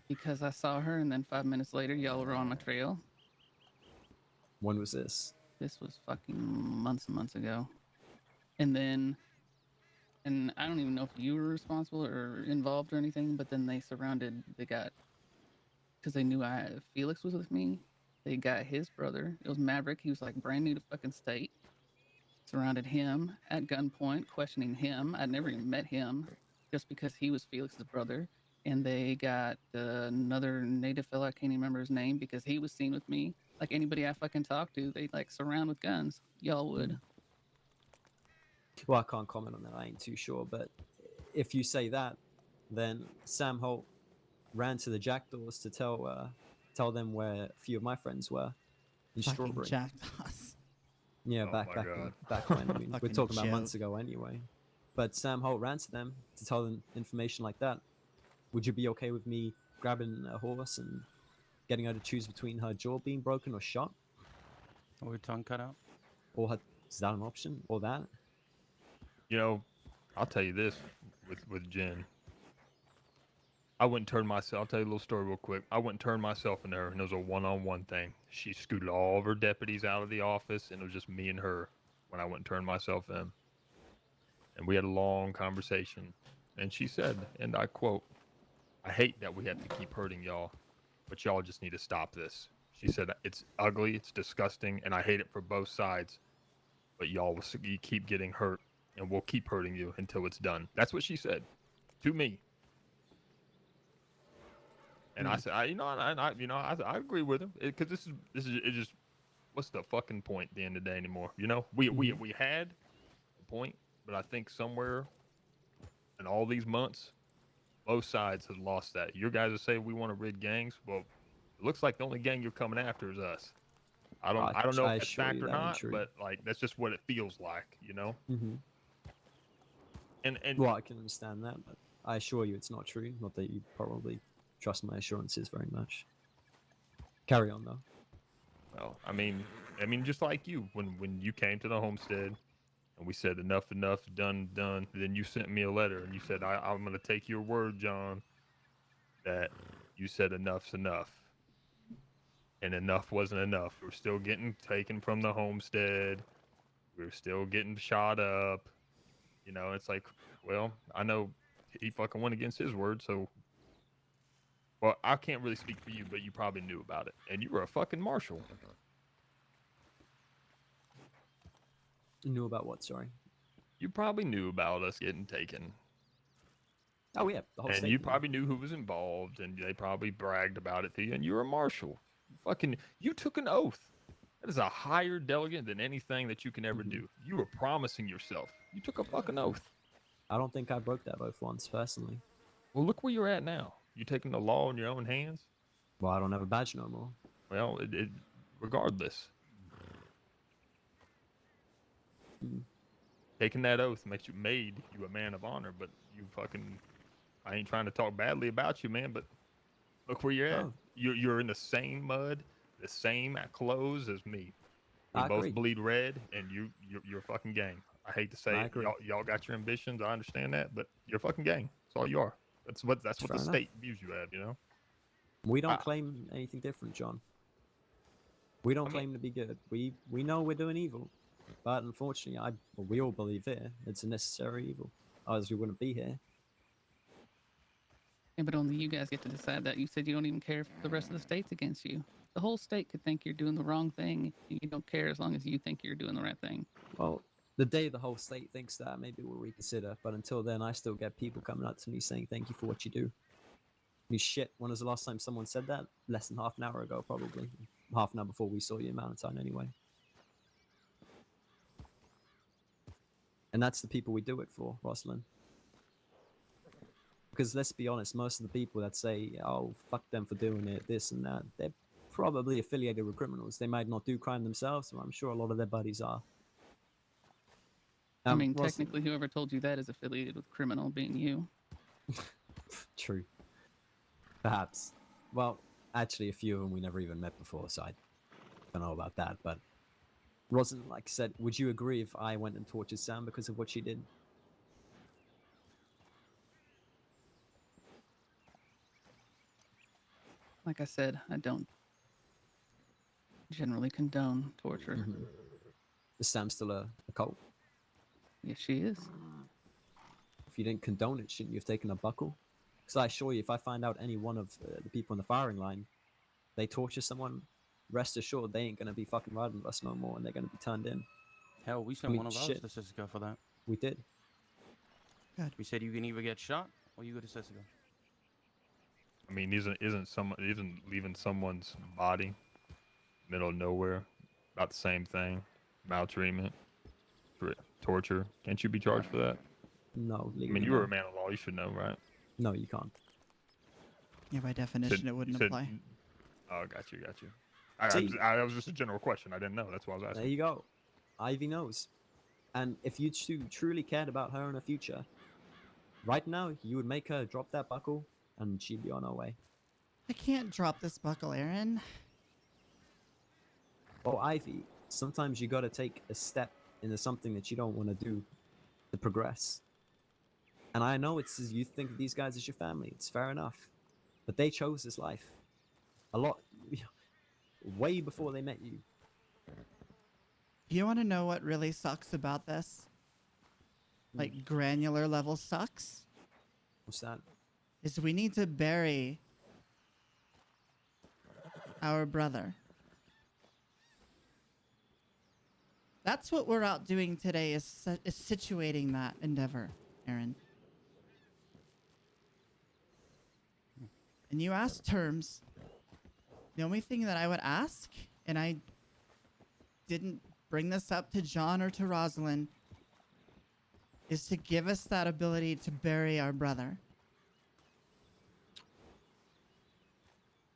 because I saw her and then 5 minutes later, y'all were on my trail. When was this? This was fucking months and months ago. And then, and I don't even know if you were responsible or involved or anything, but then they got, because they knew Felix was with me, they got his brother. It was Maverick. He was like brand new to fucking state. Surrounded him at gunpoint, questioning him. I'd never even met him just because he was Felix's brother. And they got another native fella, I can't even remember his name, because he was seen with me. Like anybody I fucking talk to, they like surround with guns. Y'all would. Well, I can't comment on that. I ain't too sure. But if you say that, then Sam Holt ran to the jackdaws to tell them where a few of my friends were in Fucking Strawberry. jackdaws. Yeah, Oh back my back God. back when. I mean, we're Fucking talking about months joke. ago anyway. But Sam Holt ran to them to tell them information like that. Would you be okay with me grabbing a horse and getting her to choose between her jaw being broken or shot, Or your tongue cut out? or her, is that an option, or that? You know, I'll tell you this with Jen. I wouldn't turn myself. I'll tell you a little story real quick. I wouldn't turn myself into her, and it was a one-on-one thing. She scooted all of her deputies out of the office, and it was just me and her when I went and turned myself in. And we had a long conversation, and she said, and I quote, "I hate that we have to keep hurting y'all, but y'all just need to stop this." She said, "It's ugly, it's disgusting, and I hate it for both sides, but you keep getting hurt, and we'll keep hurting you until it's done." That's what she said to me. And I said, I agree with him, because this is it. Just what's the fucking point at the end of the day anymore? You know, we had the point, but I think somewhere in all these months, both sides have lost that. Your guys say we want to rid gangs. Well, it looks like the only gang you're coming after is us. I don't know I if that's assure fact you or that ain't not, true. but like that's just what it feels like, you know. Mm-hmm. And Well, I can understand that, but I assure you it's not true. Not that you probably trust my assurances very much. Carry on, though. well, I mean, just like you, when you came to the homestead, and we said enough, done. Then you sent me a letter, and you said I'm gonna take your word, John, that you said enough's enough, and enough wasn't enough. We're still getting taken from the homestead. We're still getting shot up. You know, it's like, well, I know he fucking went against his word, so. Well, I can't really speak for you, but you probably knew about it, and you were a fucking marshal. You knew about what? Sorry. You probably knew about us getting taken, Oh yeah, the whole and state. you knew. probably knew who was involved, and they probably bragged about it to you. And you're a marshal. You took an oath. That is a higher delegate than anything that you can ever do. You were promising yourself. You took a fucking oath. I don't think I broke that oath once personally. Well, look where you're at now. You taking the law in your own hands. Well, I don't have a badge no more. Well, regardless, taking that oath made you a man of honor. But you fucking, I ain't trying to talk badly about you, man. But look where you're at. Oh. You're in the same mud, the same clothes as me. We I both agree. bleed red, and you're a fucking gang. I hate to say I it. agree. Y'all got your ambitions. I understand that, but you're a fucking gang. That's all you are. That's what Fair the enough. state views you as. You know. We don't I- claim anything different, John. We don't I mean- claim to be good. We know we're doing evil, but unfortunately, we all believe it. It's a necessary evil. Otherwise, we wouldn't be here. Yeah, but only you guys get to decide that. You said you don't even care if the rest of the state's against you. The whole state could think you're doing the wrong thing, and you don't care as long as you think you're doing the right thing. Well, the day the whole state thinks that, maybe we'll reconsider. But until then, I still get people coming up to me saying thank you for what you do. You shit. When was the last time someone said that? Less than half an hour ago, probably. Half an hour before we saw you in Valentine, anyway. And that's the people we do it for, Roslyn. Because let's be honest, most of the people that say, oh, fuck them for doing it, this and that, they're probably affiliated with criminals. They might not do crime themselves, but I'm sure a lot of their buddies are. I mean, Roslyn- technically, whoever told you that is affiliated with criminal, being you. True. Perhaps. Well, actually, a few of them we never even met before, so I don't know about that. But Roslyn, like I said, would you agree if I went and tortured Sam because of what she did? Like I said, I don't generally condone torture. Mm-hmm. Is Sam still a cult? Yes, she is. If you didn't condone it, shouldn't you have taken a buckle? Because I assure you, if I find out any one of the people in the firing line, they torture someone, rest assured they ain't gonna be fucking riding with us no more, and they're gonna be turned in. Hell, we sent mean, one of ours shit. to Sisika for that. We did. We said you can either get shot or you go to Sisika. I mean, isn't leaving someone's body middle of nowhere about the same thing? Maltreatment, torture. Can't you be charged for that? No, I legally mean, you no. were a man of law. You should know, right? No, you can't. Yeah, by You definition, said- it you wouldn't said- apply. Oh, got you. See? That was just a general question. I didn't know. That's why I was There asking. you go. Ivy knows. And if you truly cared about her and her future, right now you would make her drop that buckle, and she'd be on her way. I can't drop this buckle, Aaron. Well, Ivy, sometimes you gotta take a step into something that you don't want to do to progress. And I know you think of these guys as your family. It's fair enough, but they chose this life a lot, way before they met you. You want to know what really sucks about this? Like granular level sucks? What's that? Is we need to bury our brother. That's what we're out doing today, is situating that endeavor, Aaron. And you asked terms. The only thing that I would ask, and I didn't bring this up to John or to Roslyn, is to give us that ability to bury our brother.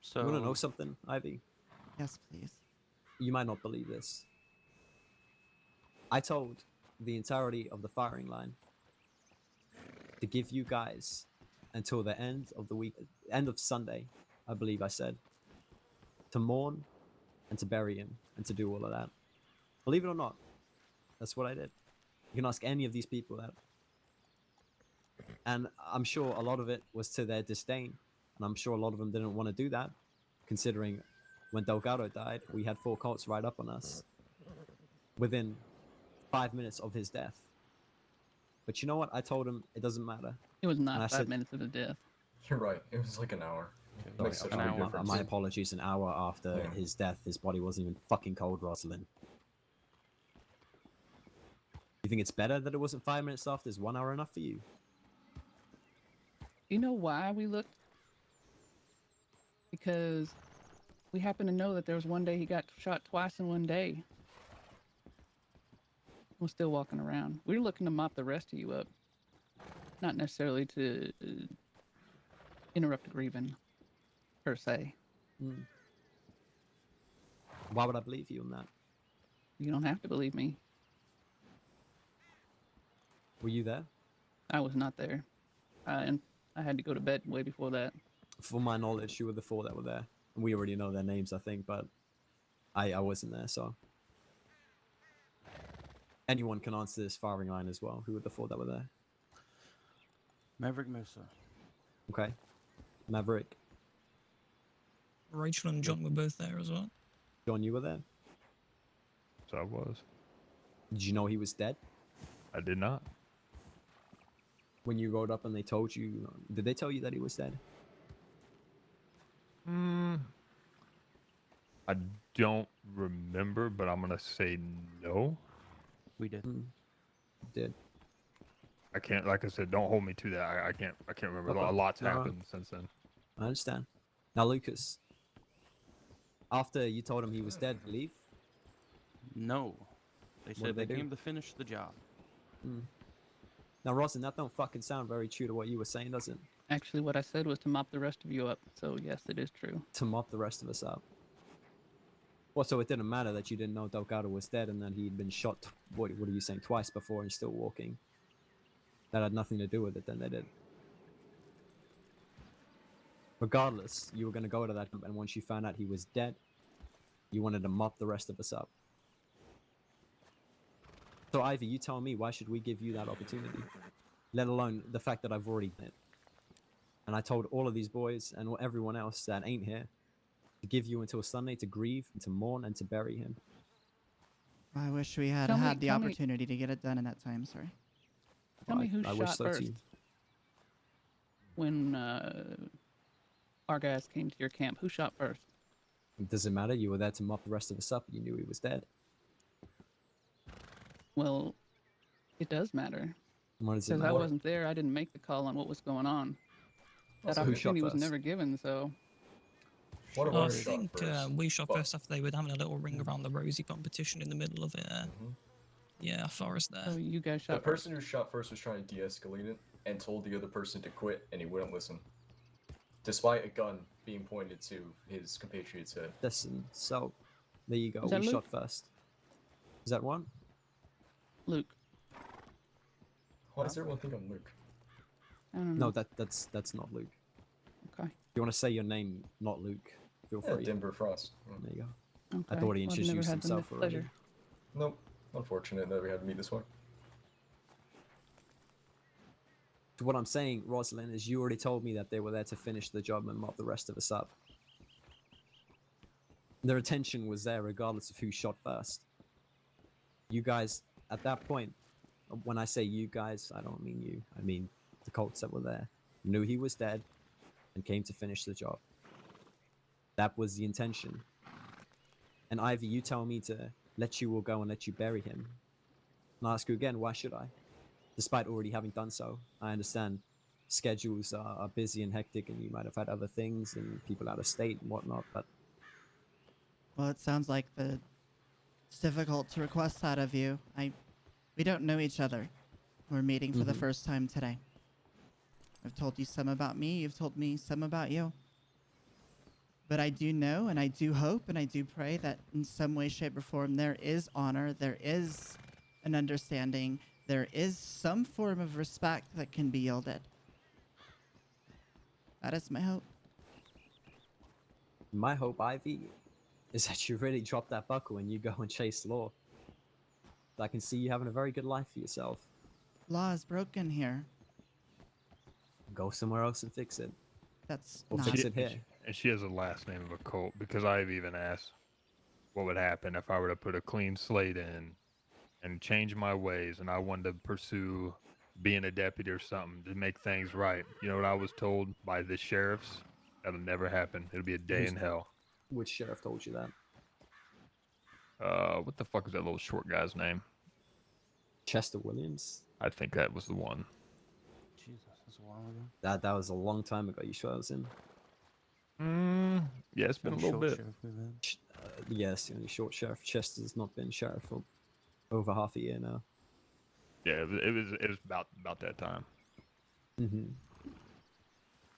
So, You want to know something, Ivy? Yes, please. You might not believe this. I told the entirety of the firing line to give you guys until the end of the week, end of Sunday, I believe I said, to mourn and to bury him and to do all of that. Believe it or not, that's what I did. You can ask any of these people that. And I'm sure a lot of it was to their disdain. And I'm sure a lot of them didn't want to do that, considering when Delgado died, we had 4 Colts right up on us within 5 minutes of his death. But you know what? I told him it doesn't matter. It was And I not said- 5 minutes of his death. You're right. It was like an hour. It Sorry, makes such an a big hour. difference. my apologies. An hour after Yeah. his death, his body wasn't even fucking cold, Roslyn. You think it's better that it wasn't 5 minutes after? Is 1 hour enough for you? You know why we looked? Because we happen to know that there was one day he got shot twice in one day. We're still walking around. We're looking to mop the rest of you up. Not necessarily to interrupt a grieving, per se. Why would I believe you on that? You don't have to believe me. Were you there? I was not there. And I had to go to bed way before that. For my knowledge, you were the 4 that were there. And we already know their names, I think, but I wasn't there, so. Anyone can answer this firing line as well. Who were the 4 that were there? Maverick Musa. Okay. Maverick. Rachel and John were both there as well. John, you were there? So I was. Did you know he was dead? I did not. When you rode up and they told you, did they tell you that he was dead? I don't remember, but I'm gonna say no. We did. Did. I can't. Like I said, don't hold me to that. I can't. I can't remember. Okay. A lot's No. happened since then. I understand. Now, Lucas, after you told him he was dead, leave? No. They What said did they they do? came to finish the job. Now, Roslyn, that don't fucking sound very true to what you were saying, does it? Actually, what I said was to mop the rest of you up. So, yes, it is true. To mop the rest of us up. Well, so it didn't matter that you didn't know Delgado was dead and that he'd been shot, what are you saying, twice before and still walking. That had nothing to do with it, then they did. Regardless, you were going to go to that camp, and once you found out he was dead, you wanted to mop the rest of us up. So, Ivy, you tell me, why should we give you that opportunity? Let alone the fact that I've already done it. And I told all of these boys and everyone else that ain't here to give you until Sunday to grieve, to mourn, and to bury him. I wish we had Tell me- had the tell me- opportunity to get it done in that time. Sorry. Tell me who I wish shot so first too. when our guys came to your camp. Who shot first? It doesn't matter. You were there to mop the rest of us up. You knew he was dead. Well, it does matter. What does it Because I matter? wasn't there. I didn't make the call on what was going on. That Also, who shot opportunity was first? never given, so One of I us shot think first. we shot but- first after they were having a little ring around the rosy competition in the middle of it. Mhm. Yeah, Forest there. so you guys The shot first. person who shot first was trying to de-escalate it and told the other person to quit, and he wouldn't listen, despite a gun being pointed to his compatriot's head. Listen, so there you go. Is that We Luke? shot first. Is that one? Luke. Why does everyone think I'm Luke? I don't know. No, that's not Luke. Okay. If you want to say your name, not Luke, feel Yeah, free. Denver Frost. There you go. Okay. I thought he Well, I've never introduced had the himself already. pleasure. Nope. Unfortunate that we had to meet this way. So what I'm saying, Roslyn, is you already told me that they were there to finish the job and mop the rest of us up. Their attention was there regardless of who shot first. You guys, at that point, when I say you guys, I don't mean you. I mean the Colts that were there. Knew he was dead and came to finish the job. That was the intention. And Ivy, you tell me to let you all go and let you bury him. And I ask you again, why should I? Despite already having done so, I understand schedules are busy and hectic, and you might have had other things and people out of state and whatnot, but Well, it sounds like it's difficult to request that of you. We don't know each other. We're meeting for the Mhm. first time today. I've told you some about me. You've told me some about you. But I do know, and I do hope, and I do pray that in some way, shape, or form, there is honor, there is an understanding, there is some form of respect that can be yielded. That is my hope. my hope, Ivy, is that you really drop that buckle and you go and chase law. I can see you having a very good life for yourself. Law is broken here. Go somewhere else and fix it. That's Or not. fix it here. And she has the last name of a Colt because I've even asked what would happen if I were to put a clean slate in and change my ways and I wanted to pursue being a deputy or something to make things right. You know what I was told by the sheriffs? That'll never happen. It'll be a day Who's- in hell. Which sheriff told you that? What the fuck is that little short guy's name? Chester Williams? I think that was the one. Jesus, that's a while ago. That was a long time ago. You sure that was him? Yeah, it's been a Some little short bit. sheriff we've had. Yes, the only short sheriff. Chester's not been sheriff for over half a year now. Yeah, it was about that time. Mm-hmm.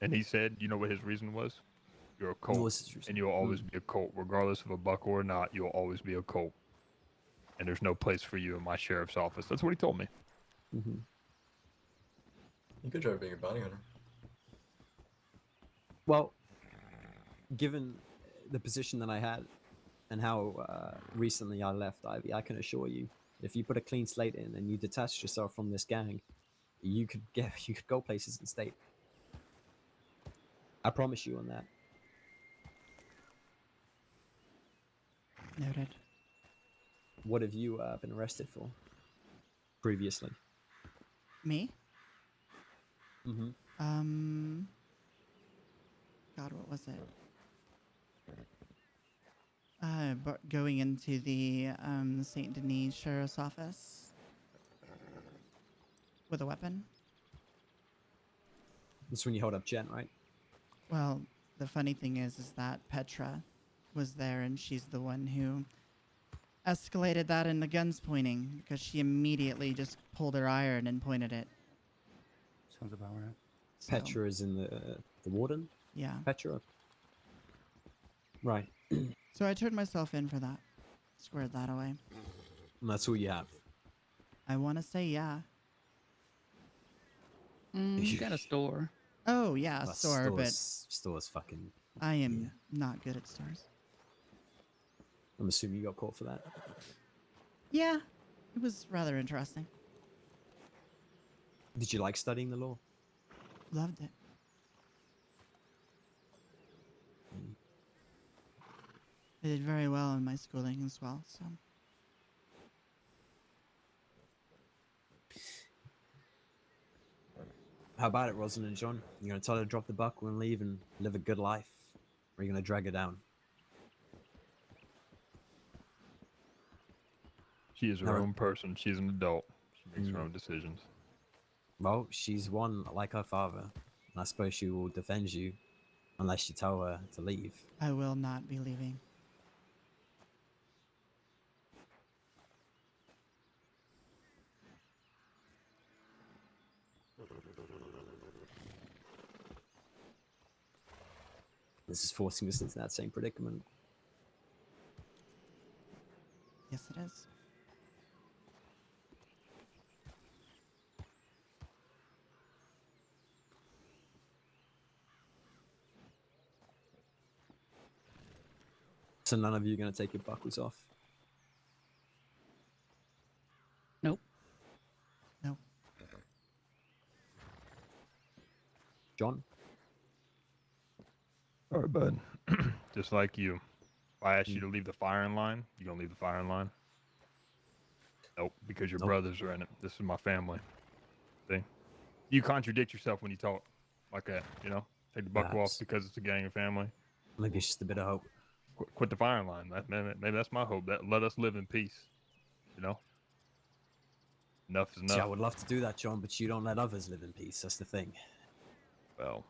And he said, you know what his reason was? You're a What Colt, was his reason? and you'll always be a Colt, regardless of a buckle or not. You'll always be a Colt, and there's no place for you in my sheriff's office. That's what he told me. Mm-hmm. You could try being a bounty hunter. Well, given the position that I had and how recently I left Ivy, I can assure you, if you put a clean slate in and you detached yourself from this gang, you could go places in state. I promise you on that. Noted. What have you been arrested for previously? Me? Mm-hmm. God, what was it? Going into the Saint Denis Sheriff's Office with a weapon. That's when you hold up Jen, right? Well, the funny thing is that Petra was there, and she's the one who escalated that in the guns pointing because she immediately just pulled her iron and pointed it. Sounds about right. So, Petra is in the warden. Yeah. Petra. Right. So I turned myself in for that. Squared that away. And that's all you have. I want to say yeah. You got a store. Oh yeah, But store, but store's fucking. I am yeah. not good at stores. I'm assuming you got caught for that. Yeah, it was rather interesting. Did you like studying the law? Loved it. Mm. I did very well in my schooling as well. So How about it, Roslyn and John? You gonna tell her to drop the buckle and leave and live a good life, or are you gonna drag her down? She is her No. own person. She's an adult. She makes her Mm. own decisions. Well, she's one like her father, and I suppose she will defend you unless you tell her to leave. I will not be leaving. This is forcing us into that same predicament. Yes, it is. So none of you are gonna take your buckles off. Nope. No. John? All right, bud. Just like you. If I ask you to leave the firing line, you gonna leave the firing line? Nope, because your Nope. brothers are in it. This is my family. See? You contradict yourself when you talk like that, you know? Take the buckle off Perhaps. because it's a gang of family. Maybe it's just a bit of hope. Quit the firing line. Maybe that's my hope. That let us live in peace. You know? Enough is See, I enough. would love to do that, John, but you don't let others live in peace. That's the thing. Well,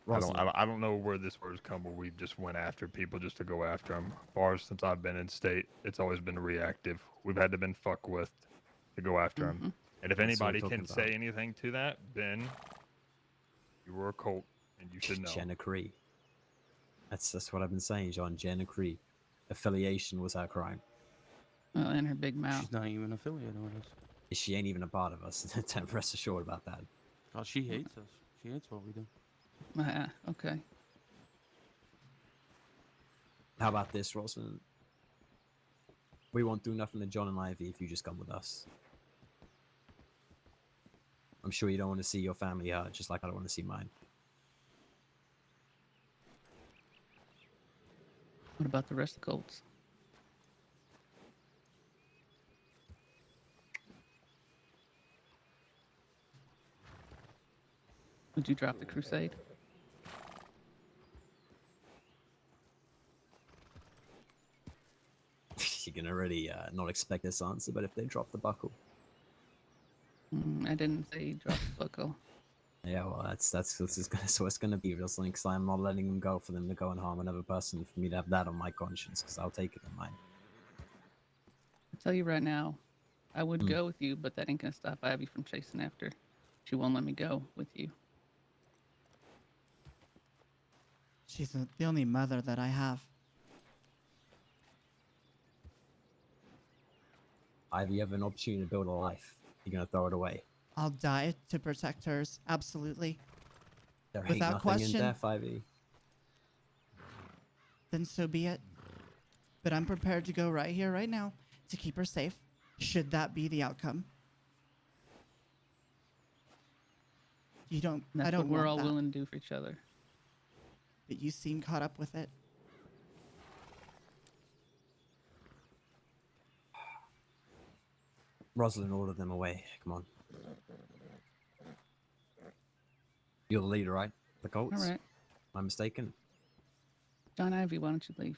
Roslyn, I don't know where this word's come where we just went after people just to go after them. As far as since I've been in state, it's always been reactive. We've had to been fucked with to go after them. Mhm. And if That's what we're anybody can talking say about. anything to that, then you were a Colt and you should know. Jenna Cree. That's what I've been saying, John. Jenna Cree. Affiliation was her crime. Well, and her big mouth. She's not even affiliated with us. She ain't even a part of us. Rest assured about that. Oh, she hates us. She hates what we do. Okay. How about this, Roslyn? We won't do nothing to John and Ivy if you just come with us. I'm sure you don't want to see your family hurt, just like I don't want to see mine. What about the rest of the Colts? Would you drop the crusade? You can already not expect this answer, but if they drop the buckle, I didn't say drop the buckle. yeah, well, that's so it's gonna be Roslyn, because I'm not letting them go for them to go and harm another person. For me to have that on my conscience, because I'll take it on mine. I'll tell you right now, I would go with you, but that ain't gonna stop Ivy from chasing after. She won't let me go with you. She's the only mother that I have. Ivy, you have an opportunity to build a life. You're gonna throw it away. I'll die to protect hers. Absolutely. There ain't Without nothing question. in death, Ivy. Then so be it. But I'm prepared to go right here, right now, to keep her safe, should that be the outcome. You don't. That's I don't what we're want all that, willing to do for each other. but you seem caught up with it. Roslyn ordered them away. Come on. You're the leader, right? The Colts? All right. Am I mistaken? John Ivy, why don't you leave?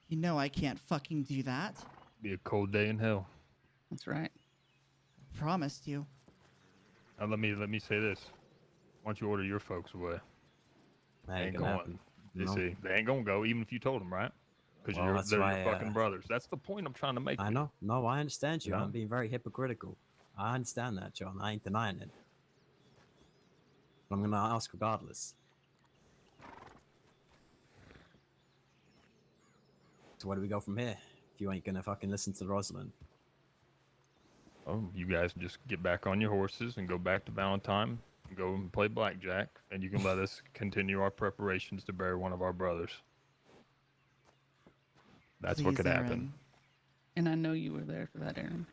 You know I can't fucking do that. Be a cold day in hell. That's right. Promised you. Now let me say this. Why don't you order your folks away? That Ain't ain't gonna going. happen. You No. see, they ain't gonna go even if you told them, right? Because Well, that's they're why, your fucking brothers. That's the point I'm trying to make. I here. know. No, I understand you. Yeah. I'm being very hypocritical. I understand that, John. I ain't denying it. But I'm gonna ask regardless. So where do we go from here? If you ain't gonna fucking listen to Roslyn. Oh, you guys just get back on your horses and go back to Valentine. Go and play blackjack, and you can let us continue our preparations to bury one of our brothers. That's what Please, could happen. Aaron. And I know you were there for that, Aaron.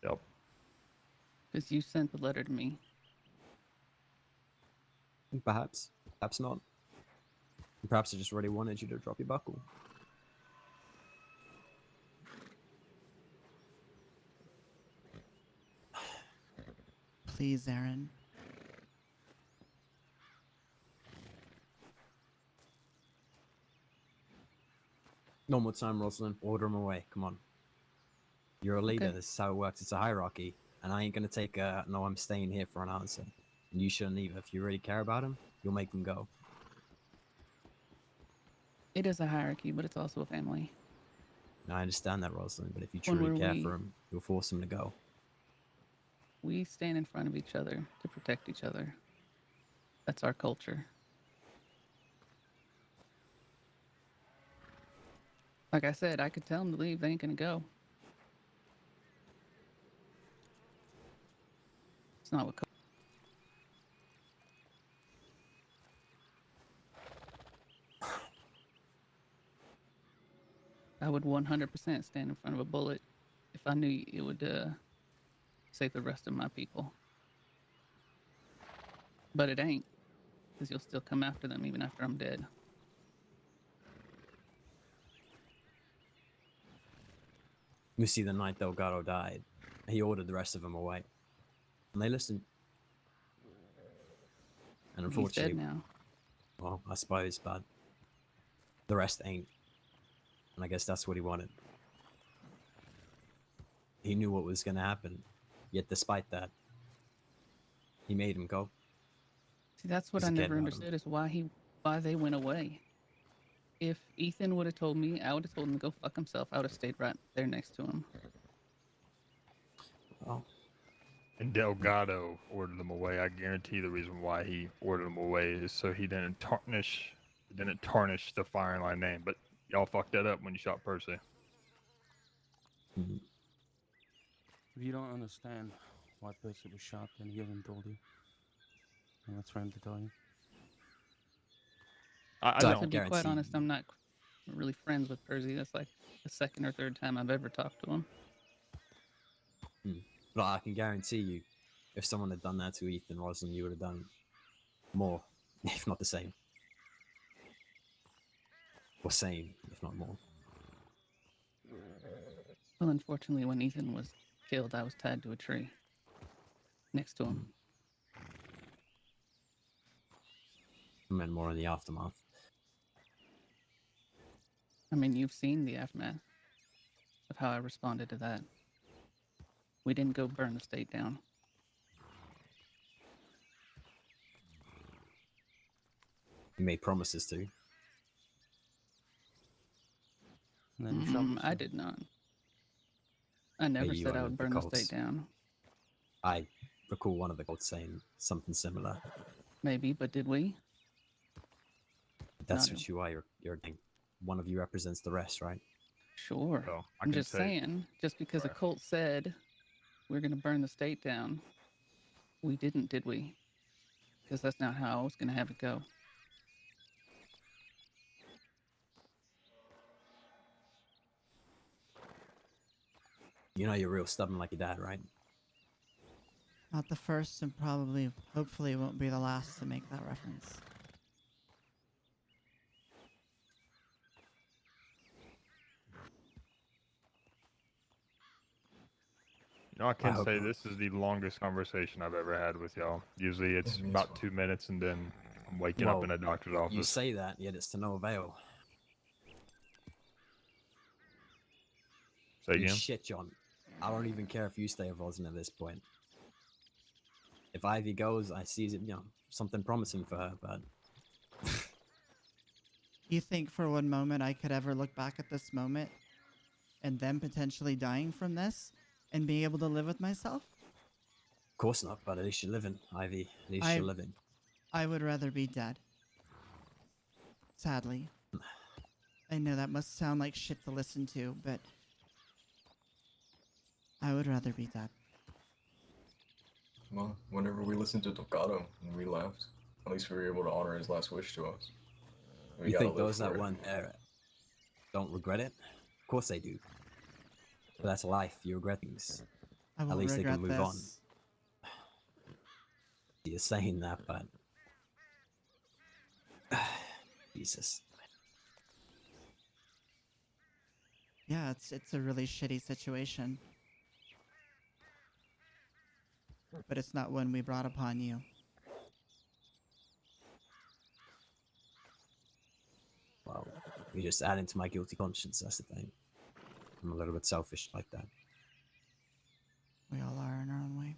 Yep. Because you sent the letter to me. Perhaps. Perhaps not. Perhaps I just really wanted you to drop your buckle. Please, Aaron. No more time, Roslyn. Order him away. Come on. You're a leader. Okay. This is how it works. It's a hierarchy. And I ain't gonna take a no, I'm staying here for an answer. And you shouldn't either. If you really care about him, you'll make him go. It is a hierarchy, but it's also a family. Now, I understand that, Roslyn, but if you When truly were care we- for him, you'll force him to go. We stand in front of each other to protect each other. That's our culture. Like I said, I could tell them to leave. They ain't gonna go. It's not what. I would 100% stand in front of a bullet if I knew it would save the rest of my people. But it ain't, because you'll still come after them even after I'm dead. You see, the night Delgado died, he ordered the rest of them away. And they listened. And He's unfortunately, dead now. well, I suppose, but the rest ain't. And I guess that's what he wanted. He knew what was going to happen, yet despite that, he made him go. See, that's what He's I a kid, never madam. understood is why they went away. If Ethan would have told me, I would have told him to go fuck himself. I would have stayed right there next to him. Well, And Delgado ordered them away. I guarantee the reason why he ordered them away is so he didn't tarnish the firing line name. But y'all fucked that up when you shot Percy. mhm. If you don't understand why Percy was shot, then he hasn't told you. And that's for him to tell you. I So I don't. To be quite guarantee- honest, I'm not really friends with Percy. That's like the second or third time I've ever talked to him. But I can guarantee you, if someone had done that to Ethan Roslyn, you would have done more, if not the same. Or same, if not more. Well, unfortunately, when Ethan was killed, I was tied to a tree next to him. I meant more in the aftermath. I mean, you've seen the aftermath of how I responded to that. We didn't go burn the state down. You made promises to. And then you shot I yourself. did not. I never you said I are would the burn the Colts. state down. I recall one of the Colts saying something similar. Maybe, but did we? That's No. what you are. You're one of you represents the rest, right? Sure. So I I'm can just say, saying, just because a cult said we're going to burn the state down, we didn't, did we? Because that's not how I was going to have it go. You know you're real stubborn like your dad, right? Not the first and probably, hopefully, won't be the last to make that reference. I can hope say not. this is the longest conversation I've ever had with y'all. Usually it's me as about well. 2 minutes, and then I'm waking up in a doctor's office. You say that, yet it's to no avail. Say You again. shit, John. I don't even care if you stay with Roslyn at this point. If Ivy goes, I see something promising for her, but You think for one moment I could ever look back at this moment and then potentially dying from this and being able to live with myself? of course not. But at least you're living, Ivy. At least I- you're living. I would rather be dead. Sadly. I know that must sound like shit to listen to, but I would rather be dead. Well, whenever we listened to Tocado and we left, at least we were able to honor his last wish to us. We You gotta think live those that for it. weren't there don't regret it? Of course they do. But that's life. You regret things. I At won't least they regret can move on. this. You're saying that, but Jesus. Yeah, it's a really shitty situation. But it's not one we brought upon you. Well, you're just adding to my guilty conscience. That's the thing. I'm a little bit selfish like that. We all are in our own way.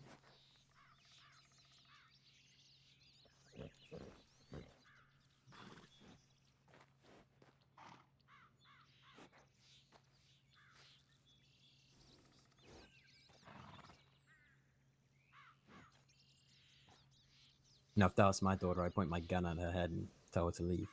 Now, if that was my daughter, I'd point my gun at her head and tell her to leave.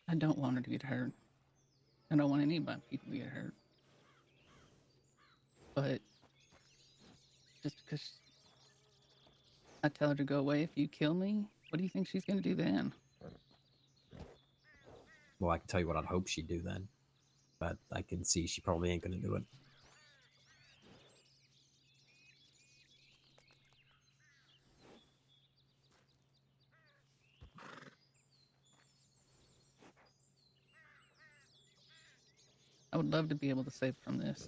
I don't want her to get hurt. I don't want any of my people to get hurt. But just because I tell her to go away if you kill me, what do you think she's going to do then? Well, I can tell you what I'd hope she'd do then. But I can see she probably ain't gonna do it. I would love to be able to save from this.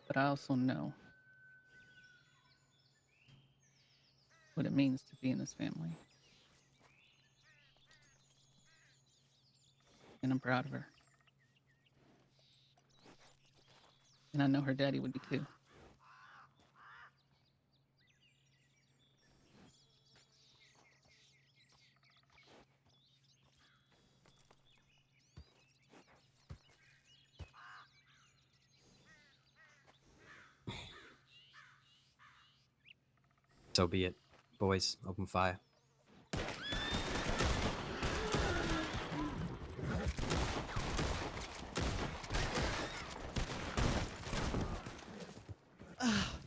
But I also know what it means to be in this family. And I'm proud of her. And I know her daddy would be too. So be it. Boys, open fire. Ow.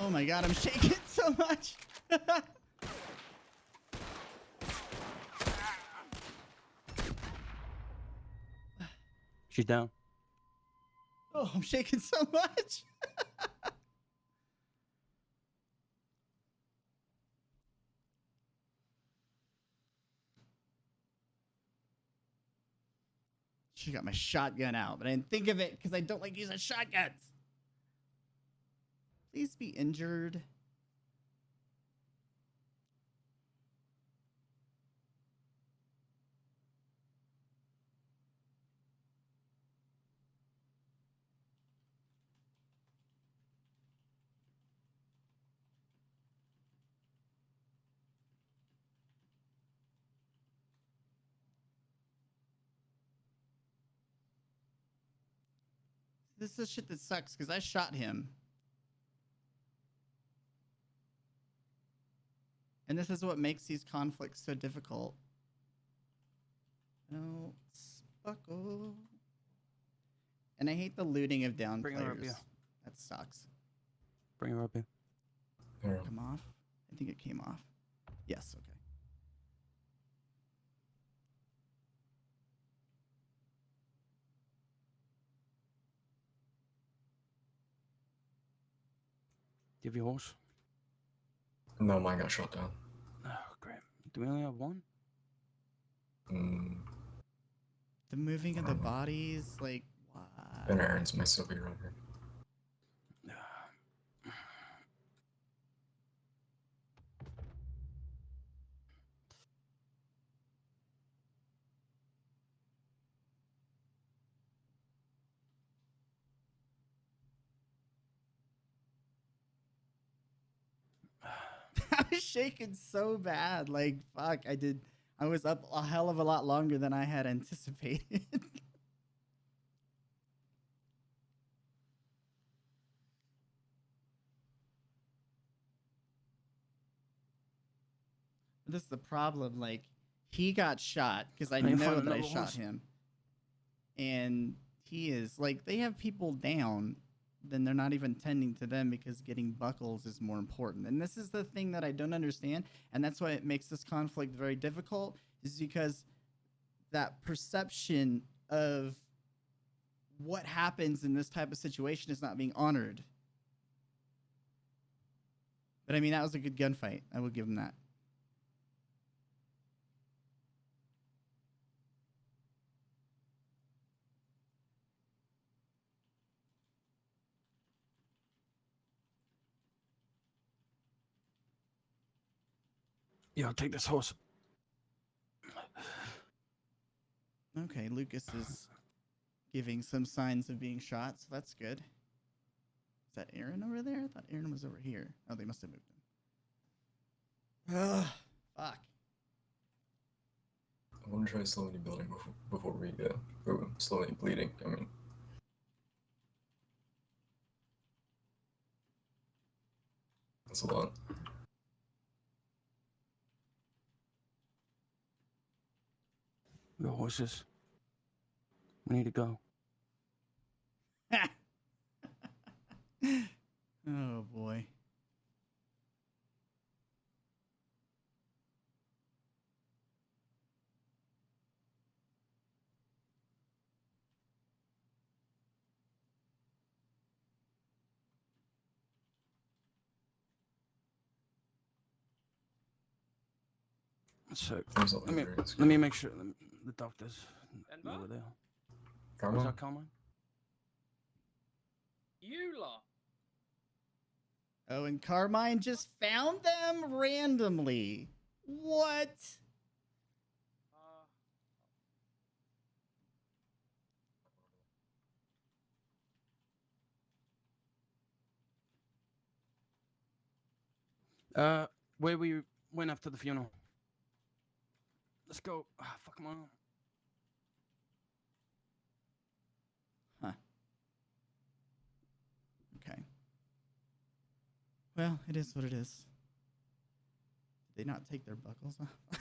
Oh my god, I'm shaking so much. She's down. Oh, I'm shaking so much. She got my shotgun out, but I didn't think of it because I don't like using shotguns. Please be injured. this is shit that sucks because I shot him. And this is what makes these conflicts so difficult. No, spuckle. And I hate the looting of down Bring her up players. here. That sucks. Bring her up here. Here. Come off. I think it came off. Yes, okay. Do you have your horse? No, mine got shot down. Oh, great. Do we only have one? Mm, The moving of the bodies, like, why? Ben Aaron's might still be around here. I was shaking so bad. Like, fuck, I was up a hell of a lot longer than I had anticipated. This is the problem. Like, he got shot because I Can you know find that I another shot horse? him. And he is, like, they have people down, then they're not even tending to them because getting buckles is more important. And this is the thing that I don't understand. And that's why it makes this conflict very difficult, is because that perception of what happens in this type of situation is not being honored. But I mean, that was a good gunfight. I will give him that. Yeah, I'll take this horse. Okay, Lucas is giving some signs of being shot, so that's good. Is that Aaron over there? I thought Aaron was over here. Oh, they must have moved him. Ugh, fuck. I want to try slowly building before we or slowly bleeding. I mean, that's a lot. The horses. We need to go. Oh, boy. So There's a let me library, it's let me good. make sure the doctors know where they are. Come Was on. that Carmine? You lot. Oh, and Carmine just found them randomly. What? Where we went after the funeral. Let's go. Ah, fuck, come on. Huh. Okay. Well, it is what it is. Did they not take their buckles off?